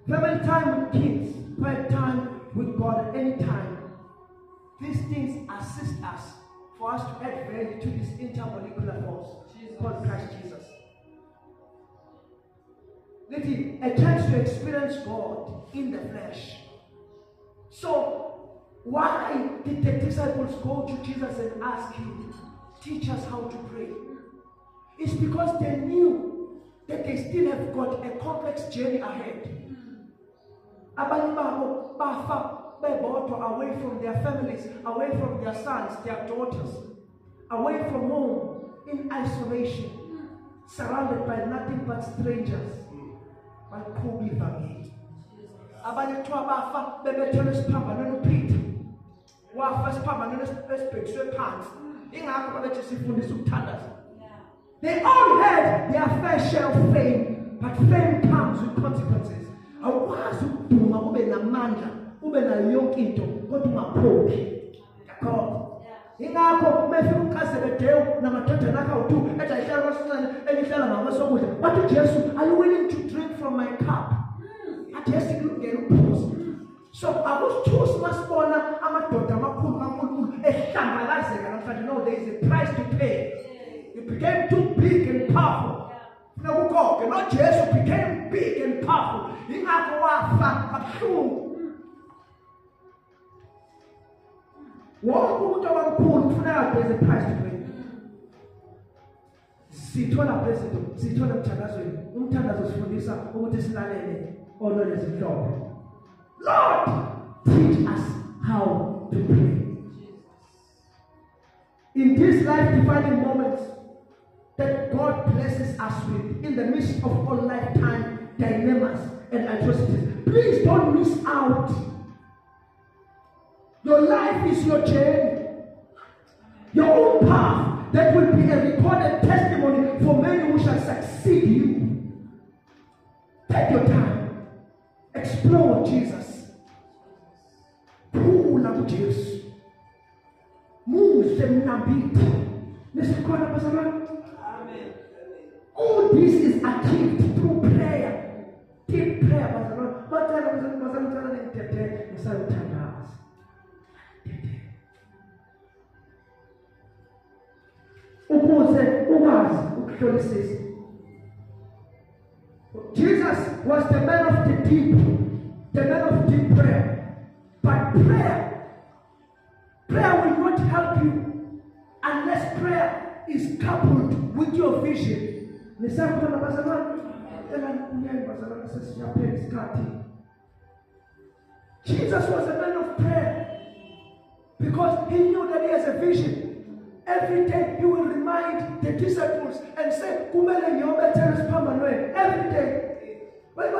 Family time with kids, quiet time with God at any time. These things assist us for us to add value to this intermolecular force called Christ Jesus. Literally, a chance to experience God in the flesh. So, why did the disciples go to Jesus and ask him, teach us how to pray? It's because they knew that they still have got a complex journey ahead. Away from their families, away from their sons, their daughters, away from home, in isolation, surrounded by nothing but strangers. But Peter. wafa esiphambanweni esibhekiswe phansi. Ingakho babethi sifundisa ukuthandaza. They all had their fair share of fame, but fame comes with consequences. Awukwazi ukuduma ube namandla, ube nayo yonke into, kodwa ungaphokhi. Yakho. Ingakho mefika uKhazebedewu namadodana akhe u2 ethi ayihlala kwasincane elihlala ngakwesokudla. Bathi uJesu, are you willing to drink from my cup? Athi esikulungela ukuphuza. So akusithusi masibona amadoda amakhulu kaNkulunkulu ehlangalazeka namhlanje. No, there is a price to pay. You became too big and powerful. Nokukoke, no, Jesus became big and powerful. Ingakho wafa kabuhlungu. Wonke umuntu omkhulu kufuneka there is a price to pay. Sithola president, sithola umthandazweni. Umthandazo sifundisa ukuthi silalele ololezi mhlophe. Lord, teach us how to pray. In these life-defining moments that God blesses us with, in the midst of all lifetime dilemmas and atrocities, please don't miss out. Your life is your journey, your own path that will be a recorded testimony for many who shall succeed you. Take your time, explore Jesus. Khula kuJesu. Muhle mnambithe. Nesikhona bazalwane. Amen. All this is achieved through prayer. Deep prayer bazalwane. Bazalwane ngithethe ngisayothandaza. Ukuze ukwazi ukuhlolisisa. Jesus was the man of the deep, the man of deep prayer. But prayer will not help you unless prayer is coupled with your vision. Jesus was a man of prayer because he knew that he has a vision. Every day he will remind the disciples and say, every day. But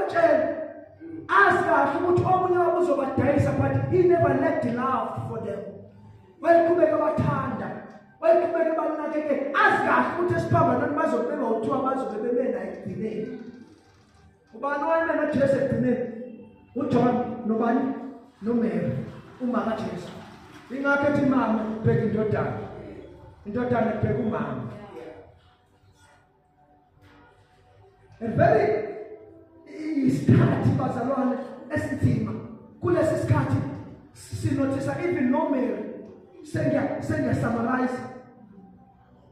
he never left love for them. John, nobody, no Mary, umama Jesu. Ingakho imama bheka indodana. Indodana bheka umama. A very isikhathi bazalwane esithima kulesi sikhathi sinothisa even no Mary sengiya summarize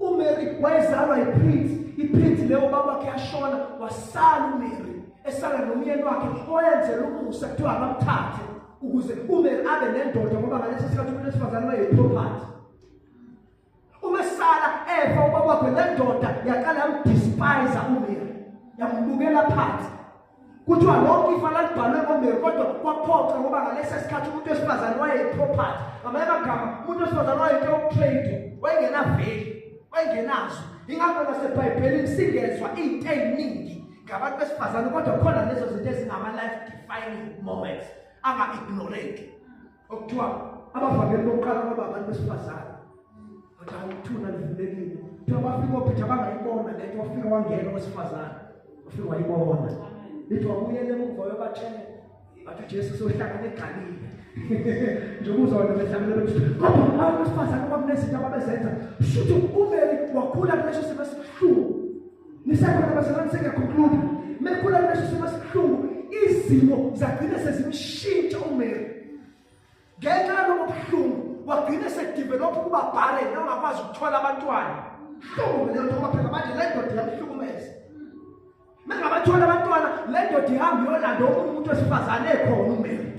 uMary wayezalwa iprince leyo babakhe yashona wasala uMary esala nomyeni wakhe oyenzela umusa kuthiwa akamthathe ukuze uMary abe nendoda ngoba ngalesi sikhathi umuntu esifazane wayeproperty umesala eva ubabakhe lendoda yaqala yamdespise uMary yambukela phansi kuthiwa lonke ifa lalibhalwe ngoMary kodwa kwaphoqa ngoba ngalesi sikhathi umuntu esifazane wayeproperty ngamanye amagama umuntu esifazane wayetrade wayengenaveli wayengenazo ingakho naseBhayibhelini singezwa into eziningi ngabantu besifazane kodwa khona lezo zinto ezingama life defining moments anga-ignorate okuthiwa abavangeli bokuqala kwaba abantu besifazane kodwa ukuthuna livulekile kuthiwa bafika ophetha bangayibona lento wafika wangena owesifazane wafika wayibona lithi wabuyele emuva yobatshele bathi uJesu sohlangana eGalile nje uzona behlangana bethi kodwa abantu besifazane kwakunezinto ababezenza shuthi uMary wakhula kuleso simo esibuhlungu nisakhona abazalwane sengiyaconclude mekhula kuleso simo esibuhlungu izimo zagcina sezimshintsha uMary ngenxa yobuhlungu wagcina sedevelop kuba barren ongakwazi ukuthola abantwana hlungu le nto ngoba phela manje le ndoda yamhlukumeza mengabathola abantwana le ndoda ihamba yolanda umuntu wesifazane ekhona uMary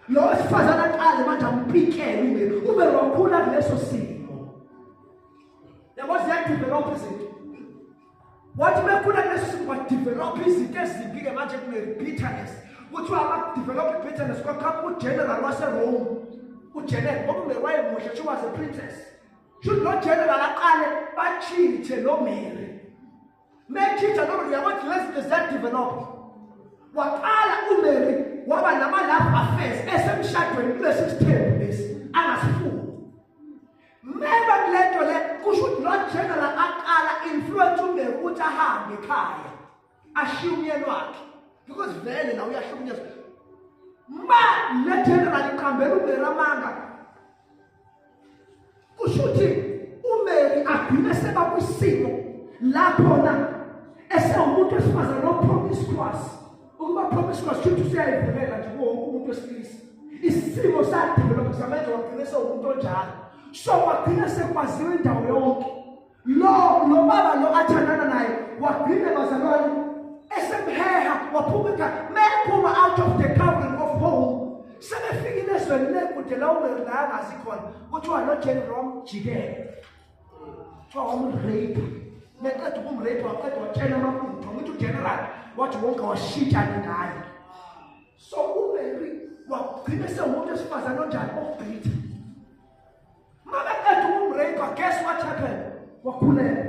lo wesifazane aqale manje ampikele uMary wakhula kuleso simo yabo ziyadevelop izinto wathi bekhula kuleso simo wadevelop izinto ezimbi-ke manje kuMary bitterness kuthiwa ama-develop bitterness kwakhapha ugeneral waseRome ugeneral ngoba uMary wayemuhle she was a princess should lo general aqale bachithe lo Mary mechitha lo Mary yabo lezinto ziyadevelop waqala uMary waba nama-love affairs esemshadweni kulesi sithembu lesi angasifuni. Meba kulento le kusho ukuthi lo general aqala influence uMary ukuthi ahambe ekhaya ashiye umyeni wakhe because vele la uyahlukunyezwa. Le general iqhambela uMary amanga kusho ukuthi uMary agcine seba kwisimo laphona esewumuntu wesifazane no-promiscuous. Ukuba promiscuous kusho usiyayivulela nje wonke umuntu wesilisa. Isimo sadevelopha samenza wagcina sewumuntu onjalo. So wagcina sekwaziwe indawo yonke. Lo baba lo athandana naye wagcina bazalwane esemheha waphumeka mephuma out of the covering of home. Sebefikile ezweni lekude la uMary la angazi khona kuthiwa lo general wamjikela. Kuthiwa wamrape. Neqeda ukumrape waqeda watshela amabutho ukuthi ugeneral wathi wonke washintshana ngaye. So uMary wagcina sewumuntu wesifazane onjani okugqitha. Mabaqeda ukumrape, guess what happened? Wakhulelwa.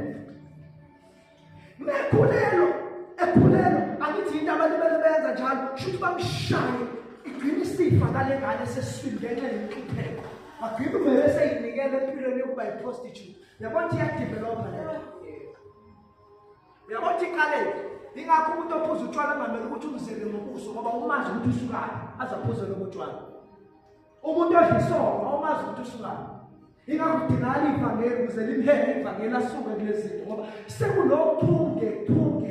Ekhulelwa angithi into abantu benza njalo shuthi bamshaye igcina isifa ngale ngane sesiswini ngenxa yenhlupheko. Wagcina uMary seyinikela empilweni yokuba yiprostitute. Yabona iyadevelopha leyo. Yabona iqale ingakho umuntu ophuza utshwala ngamele ukuthi umzele ngobuso ngoba umazi ukuthi usukaphi azaphuza lo butshwala. Umuntu odlisonga umazi ukuthi usukaphi. Ingakho kudingakala ivangeli ukuze limhele ivangeli asuke kulezi zinto ngoba sekunothunge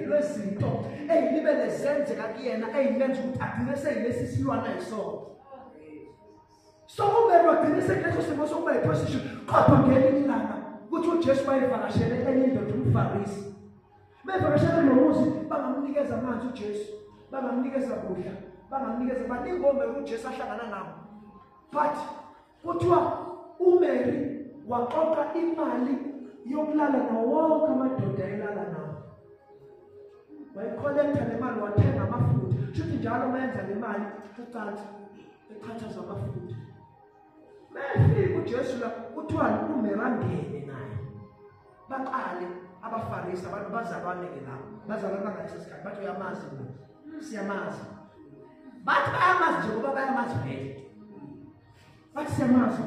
lwezinto eyilibele zenzeka kuyena eyimenza ukuthi agcine seyilesi silwana esona. So uMary wagcina sekuleso simo sokuba yiprostitute kodwa ngelinye ilanga kuthi uJesu wayevakashele enye indoda umFarisi. Bevakashele nomuzi bangamnikeza amanzi uJesu, bangamnikeza kudla, bangamnikeza baningi oMary uJesu ahlangana nabo. But kuthiwa uMary waqoqa imali yokulala nawo wonke amadoda elala nawo. Wayikolekta le mali wathenga amafutha. Shuthi njalo menza le mali kucansi eqhathaza amafutha. Befika uJesu la kuthiwa uMary angene naye. Baqale abaFarisi abantu bazalwane ke lapho. Bazalwana ngaleso sikhathi bathi uyamazi lo. Siyamazi. Bathi bayamazi nje ngoba bayamazi vele. Bathi siyamazi.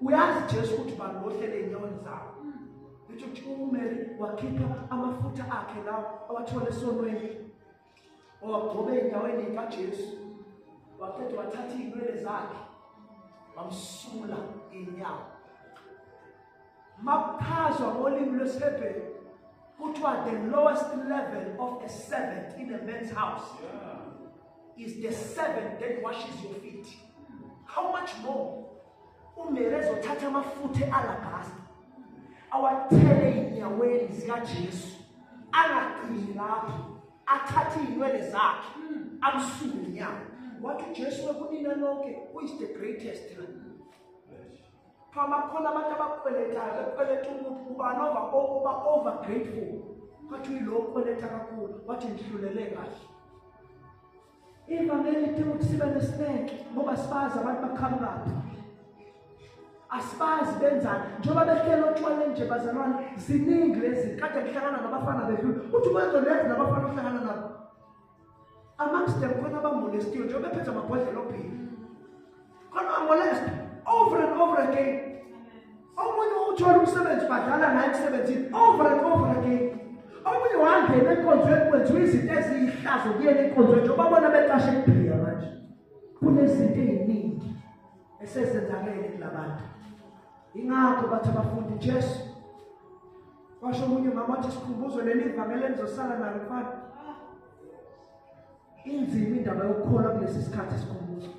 Uyazi Jesu ukuthi balohlele inyaweni zawo. Ukuthi uMary wakhipha amafutha akhe lawo awathola esonweni. Owagcobe enyaweni kaJesu. Waqeda wathatha inwele zakhe. Wamsula inyawo. Maphazwa ngolimi lwesiHebheru kuthiwa the lowest level of a servant in a man's house is the servant that washes your feet. How much more? uMary ezothatha amafutha ealabasta awathele inyaweni zikaJesu angaqini lapho athathe inwele zakhe amsule inyawo. Wathi uJesu wekunina lonke who is the greatest? Kama khona abantu abakweletayo bekweleta umuntu uba over grateful kwathi uyilo kweleta kakhulu wathi ngihlulele kahle. Ivangeli lithi ukuthi sibe nesineke ngoba sibazi abantu bakhambaphi. Asibazi benzani njengoba behlelo otshwale nje bazalwane ziningi lezi kade kuhlangana nabafana bedlula uthi kwenza lezi nabafana uhlangana nabo amongst them khona abamolestiwe njengoba bephethe amabhodlela ophila khona amolest over and over again. Omunye uthola umsebenzi badlala naye emsebenzini over and over again. Omunye wangena enkonzweni kwenziwa izinto eziyihlazo kuyena enkonzweni njengoba bona beqashe kuphila manje kunezinto eziningi esezenzakele kulabantu. Ingakho bathi abafundi Jesu washo omunye mama wathi sikhumbuzo leli ivangeli elizosala nalo mfana inzima indaba yokukholwa kulesi sikhathi sikhumbuzo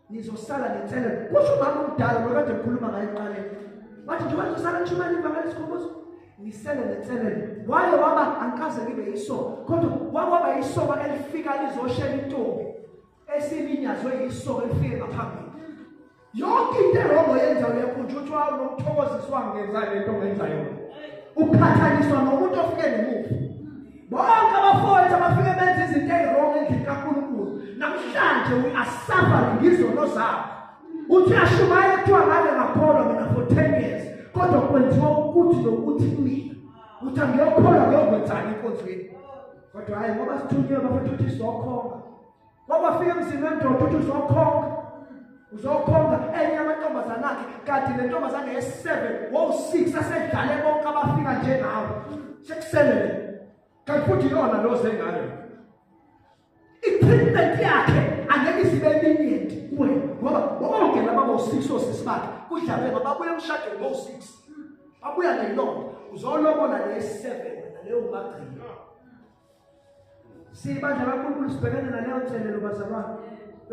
nizosala nenselelo. Kusho mama umdala lo kade ekhuluma ngaye eqaleni wathi nje bazosala nje imali ivangeli sikhumbuzo nisele nenselelo. Waye waba ankaze libe yisoka kodwa waba yisoka elifika lizoshela intombi esilinyazwe yisoka elifike ngaphambili. Yonke into erongo yenza uyakhunjwa ukuthi wanomthokoziswa ngenza lento ongenza yona. Ukhathaniswa nomuntu ofike nemuva. Bonke abafowethu abafike benza izinto ezirongo endlini kaNkulunkulu namhlanje we-asafari ngizono zabo. Uthi ashumayela kuthiwa ngake ngakholwa mina for 10 years kodwa kwenziwa ukuthi nokuthi mina uthi angiyokholwa ngiyokwenzani enkonzweni. Kodwa hayi ngoba sithunywe bafethu ukuthi sizokhonga. Ngoba fika emzini wendoda ukuthi uzokhonga Uzokhonza enye amantombazana akhe kanti le ntombazana ye7 wo6 asedlale bonke abafika njengawe. Sekuselele. Kanti futhi yona lo sengayo. I-treatment yakhe angeke isibe lenient kuwe ngoba bonke laba bo6 osisibakhe kudlale babuya emshadweni bo6. Babuya neyilonda uzolobola le7 naleyo magcina. Sibandla kaNkulunkulu sibhekene naleyo nselelo bazalwane.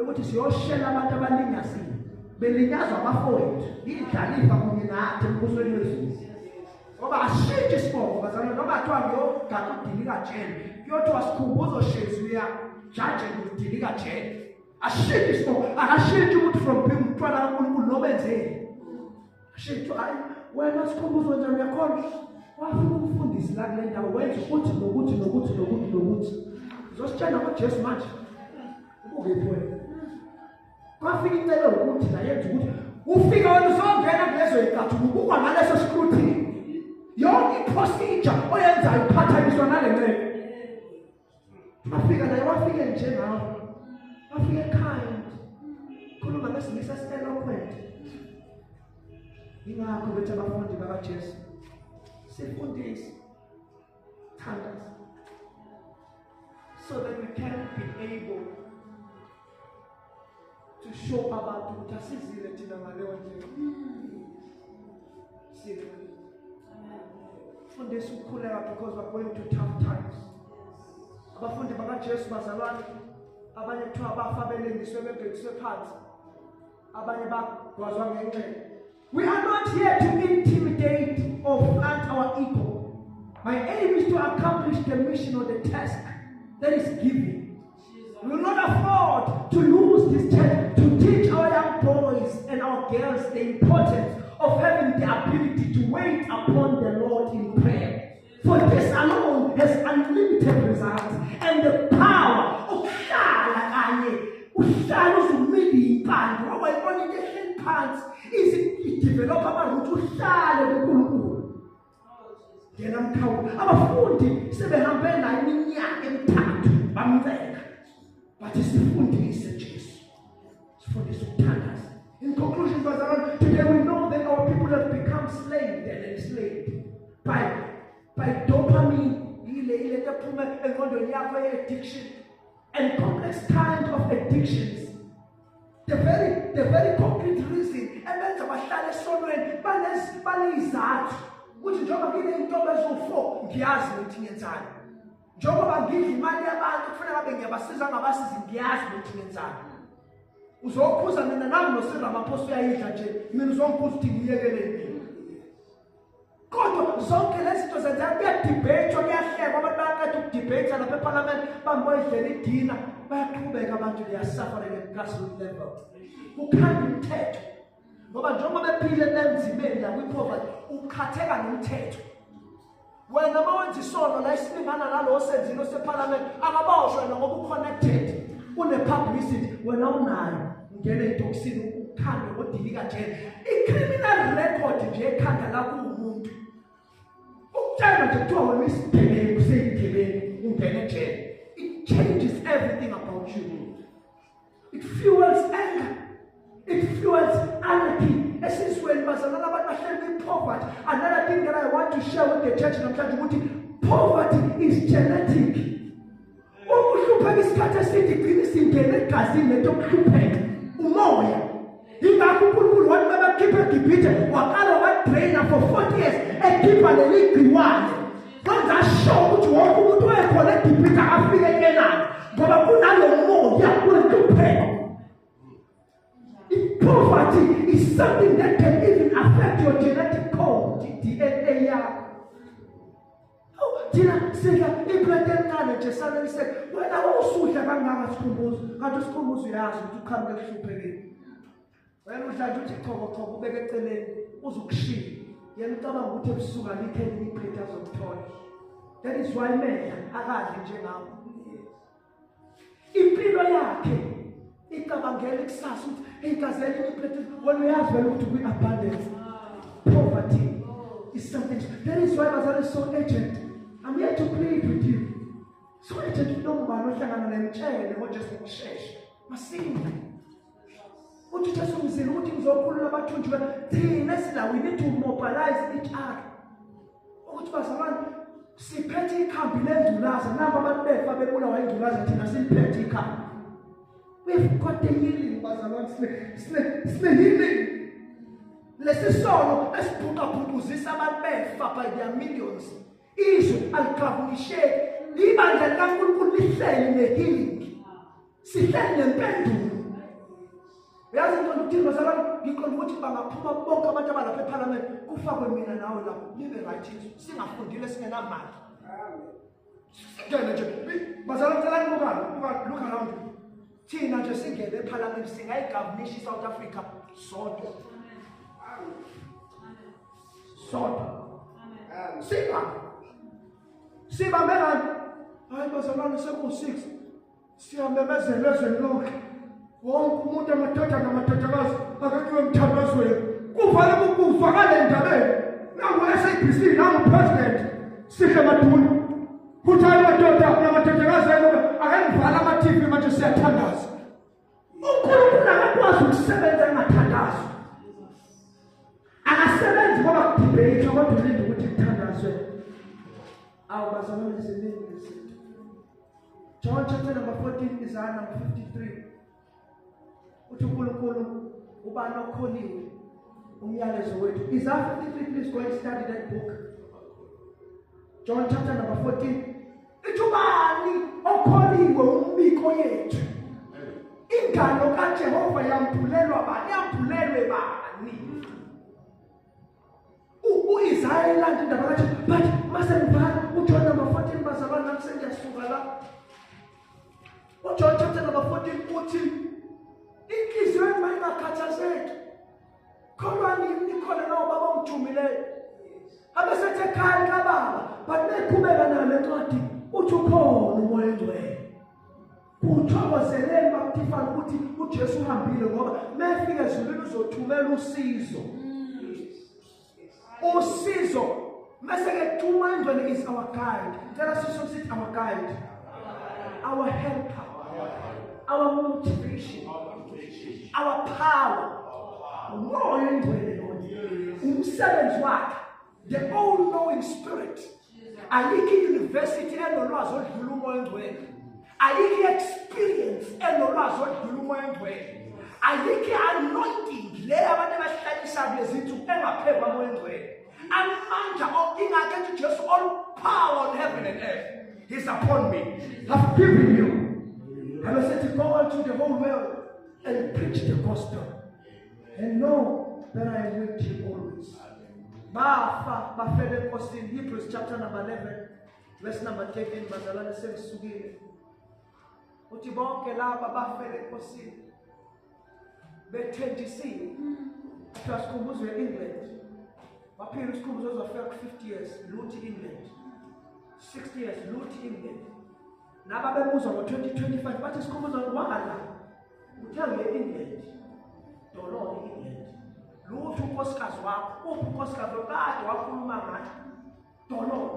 Ukuthi siyoshela abantu abalinyazile belinyazwa abafowethu idlalifa kunye nathi embusweni wezulu ngoba ashintshi isibongo bazalwane noma kuthiwa ngiyogada udilika jele kuyothiwa sikhumbuzo shezi uyajaje udilika jele ashintshi isibongo akashintshi ukuthi from being umntwana kaNkulunkulu noma enzeni ashintshi hayi wena sikhumbuzo nje uyakhona wafika umfundisi la kule ndawo wenza ukuthi nokuthi uzositshela ngoJesu manje ukuphi wena kwafika incelo ukuthi la yenza ukuthi ufika wena uzongena kulezo ikathu ukubukwa ngaleso scrutiny yonke procedure oyenzayo uphathaniswa nale ncebo afika naye wafike nje nawe afike kind khuluma ngesilisa eloquent ingakho bethu abafundi bakaJesu sifundise thandaza so that we can be able to show abantu ukuthi asizile thina ngaleyo ndlela. Fundisa ukukhuleka because we're going through tough times. Abafundi bakaJesu bazalwane abanye kuthiwa abafa belengiswe bebhekiswe phansi abanye bagwazwa ngenxeba. We are not here to intimidate or plant our ego. My aim is to accomplish the mission or the task that is given. We will not afford to lose this chance to teach our young boys and our girls the importance of having the ability to wait upon the Lord in prayer. For this alone has unlimited results and the power of develop abantu uhlale kuNkulunkulu. Yena mkhawulo abafundi sebehambe naye iminyaka emithathu bamcela. But sifundise Jesu. Sifundise ukuthandaza. In conclusion, brother, today we know that our people have become slaves and enslaved by dopamine, addiction, and complex kind of addictions. The very concrete reason ebenza bahlale esonweni banezizathu ukuthi njengoba ngineyintombi ezo4 ngiyazi ukuthi ngiyenzani. Njengoba ngidla imali yabantu kufanele ngabe ngiyabasiza ngabasizi ngiyazi ukuthi ngiyenzani. Uzokhuza mina nami noSirra Maphoso uyayidla nje mina uzongikhuza ukuthi ngiyekeleni. Kodwa zonke lezi zinto zenza kuyadebate kuyahlekwa abantu bayaqeda ukudebate lapha eParliament bamboyidlela idina bayaqhubeka abantu liyasuffer at grassroots level. Kukhanda umthetho ngoba njengoba bephile nemzimeni la kwipoverty ukhatheka nomthetho. Wena mawenza isono la isilingana nalo osenzile oseParliament akaboshwe wena ngoba uconnected une publicity wena unayo ngene itoxin ukhanda odilika nje icriminal record nje ekhanda lakho umuntu ukutshela nje kuthiwa wena isibhekele kuseyigibeni ungene nje. It changes everything about you. It fuels anger. It fuels anarchy. This is when bazalwana abantu bahleli poverty. Another thing that I want to share with the church namhlanje ukuthi poverty is genetic. Ukuhlupheka isikhathi esithi qinisa ingene egazini lento okuhlupheka umoya. Ingakho uNkulunkulu wathi babakhipha eGibhithe waqala watraina for 40 years ekhipha leli gciwane. Kwenza show ukuthi wonke umuntu oyekhona eGibhithe afike eKenani ngoba kunalo moya wekuhlupheka. Poverty is something that can even affect your genetic code, DNA yakho. Thina sidla iplate encane nje sale ise wena usudla kangaka sikhumbuzo kanti sikhumbuzo uyazi ukuthi ukhambe kuhluphekile. Wena udla nje uthi choko ubeke eceleni uzukushiya yena ucabanga ukuthi ebusuku alikheli iplate azokuthola. That is why mena akadli njengawo. Impilo yakhe icabangela ikusasa ukuthi igazeli iplate wena uyazi vele ukuthi kwi abundance. Poverty is something. That is why bazali is so urgent. I'm here to plead with you. So urgent uNombani ohlangana nemtshele ngoJesu ngokusheshsha. Masini. ukuthi usumzile ukuthi ngizokhulula abathunjwa thina sila we need to mobilize each other ukuthi bazalwane siphethe ikhambi lendulaza nabo abantu befa bebulawa indulaza thina siphethe ikhambi. We've got the healing bazalwane sine healing lesisono esibhuqabhuquzisa abantu befa by their millions izwe alikavunisheki libandla likaNkulunkulu lihleli ne-healing sihleli nempendulo. Yazi into ukuthi bazalwane ngiqonda ukuthi bangaphuma bonke abantu abalapha eParliament kufakwe mina nawe lapho libe right singafundile singenamali. Ngene nje bazalwane celani look around thina nje singene eParliament singayigovernisha iSouth Africa sodwa. Siba mena hayi bazalwane seku6 siyamemezela ezweni lonke wonke umuntu amadoda namadodakazi akakiwe emthandazweni kuvale ukufa ngale ndabeni nangu SABC nangu president sihle maduna kuthi amadoda namadodakazi akangivala ama-TV manje siyathandaza. uNkulunkulu akakwazi ukusebenza engathandazi akasebenzi ngoba kudibeyitha kodwa ulinde ukuthi kuthandazwe. Bazalwane ziningi izinto. John chapter number 14 Isaiah number 53 uthi uNkulunkulu ubani okholiwe umyalezo wethu. Isaiah 53, please go and study that book. John chapter number 14 ithi ubani okholiwe umbiko yethu. Ingalo kaJehova yamphulelwa bani yamphulelwe bani. Isaiah ilandla indaba kathi but masenibhala uJohn number 14 bazalwane nami sengiyasuka la. uJohn chapter number 14 uthi inhliziyo yami ingakhathazeki kholwani nikhona nawo baba ongithumileyo abesethe ekhaya kababa but neqhubeka nayo le ncwadi uthi ukhona umoya engcwele kuthokozeleni bakufana ukuthi uJesu uhambile ngoba mefika ezulwini uzothumela usizo. Usizo meseke thuma ingcwele is our guide. Tell us to sit our guide, our helper, our motivation, our power. Umoya engcwele umsebenzi wakhe the all-knowing spirit. Ayikho university enolwazi odlula umoya engcwele. Ayikho experience enolwazi odlula umoya engcwele. Ayikho anointing le abantu abahlalisa lezinto engaphezulu umoya engcwele. Amandla ingakho just all power on heaven and earth is upon me. I've given you. And I said to go out to the whole world and preach the gospel and know that I am with you always. Bafele Kostin, Hebrews chapter number 11 verse number 13 bazalwane sengisukile uthi bonke laba bafele Kostin be-20 asikhumbuzo e-England baphila isikhumbuzo ezofika ku-50 years luthi England 60 years luthi England naba bebuzwa ngo-2025 bathi isikhumbuzo wala uthange e-England doloni England luthi unkosikazi wakho unkosikazi wakade wakhuluma ngayo doloni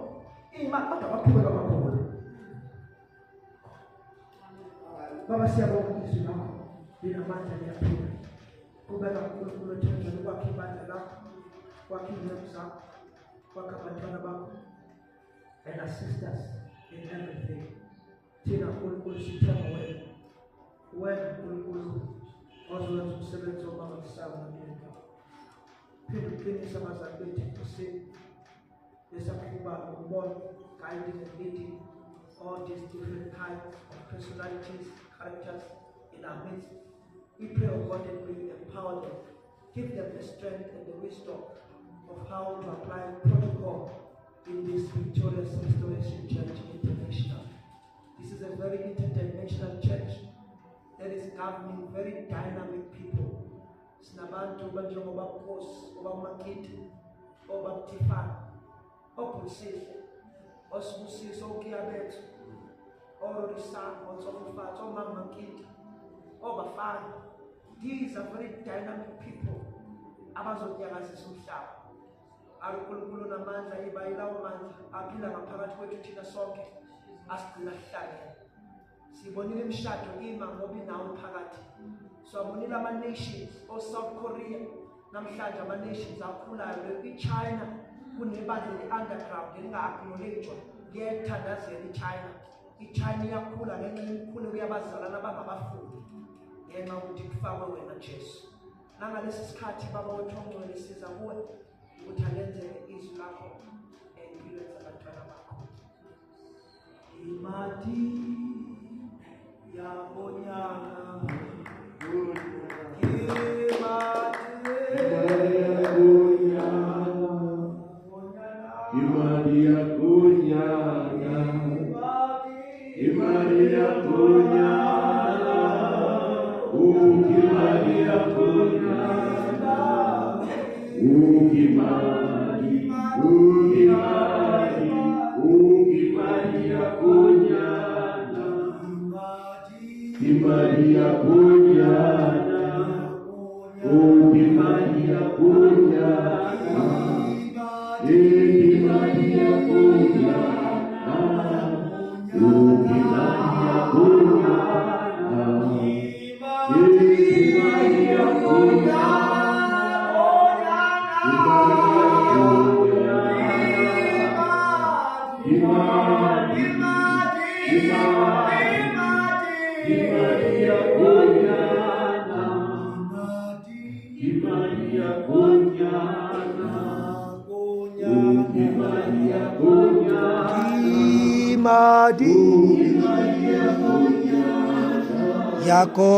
ima kodwa baqhubeka kakhulu. Baba siyabonga izwi lakho linamandla liyaphila kubeka uNkulunkulu othemba lokwakha ibandla lakho kwakha izindlu zakho kwakha abantwana bakho and assist us in everything. Thina uNkulunkulu sithemba wena uNkulunkulu ozowenza umsebenzi omangalisayo ngempilo. Phinde uqinise abazali bethu ekuseni lesaqhuba ukubona guiding and leading all these different kinds of personalities, characters in our midst. We pray, O God, that we empower them, give them the strength and the wisdom of how to apply protocol in this Victorious Restoration Church International. This is a very interdimensional church that is governing very dynamic people. Sinabantu banjengoba Nkosi, obaMakiti, obaMthifana, oBusisi, oSibusiso, oKiyabethu, oRorisana, oTsomofatso, oMaMakiti, oBafana. These are very dynamic people. Abazokunyakazisa umhlaba. uNkulunkulu namandla ibayilawo mandla aphila ngaphakathi kwethu thina sonke asigcina sihlangene. sibonile imishado ima ngoba inawo phakathi. Sibonile ama-nations o-South Korea namhlanje ama-nations akhulayo i-China kunebandla le-underground elinga-acknowledgewa liyayithandazela i-China. I-China iyakhula ngenxa yemikhulu kuyabazalana abangabafundi ngenxa yokuthi kufakwe wena Jesu. Nangalesi sikhathi Baba wethu ongcwele siza kuwe ukuthi alenzele izwi lakho empilweni zabantwana bakho. Imati yabonyana Maria Kunyana, Maria Kunyana, Uki Maria Kunyana, Uki Mari, Uki Mari, Uki Maria Kunyana, Maria Kunyana, Uki Maria Kunyana. Maria Kunyana, Uki Maria Kunyana, Maria Imadi yako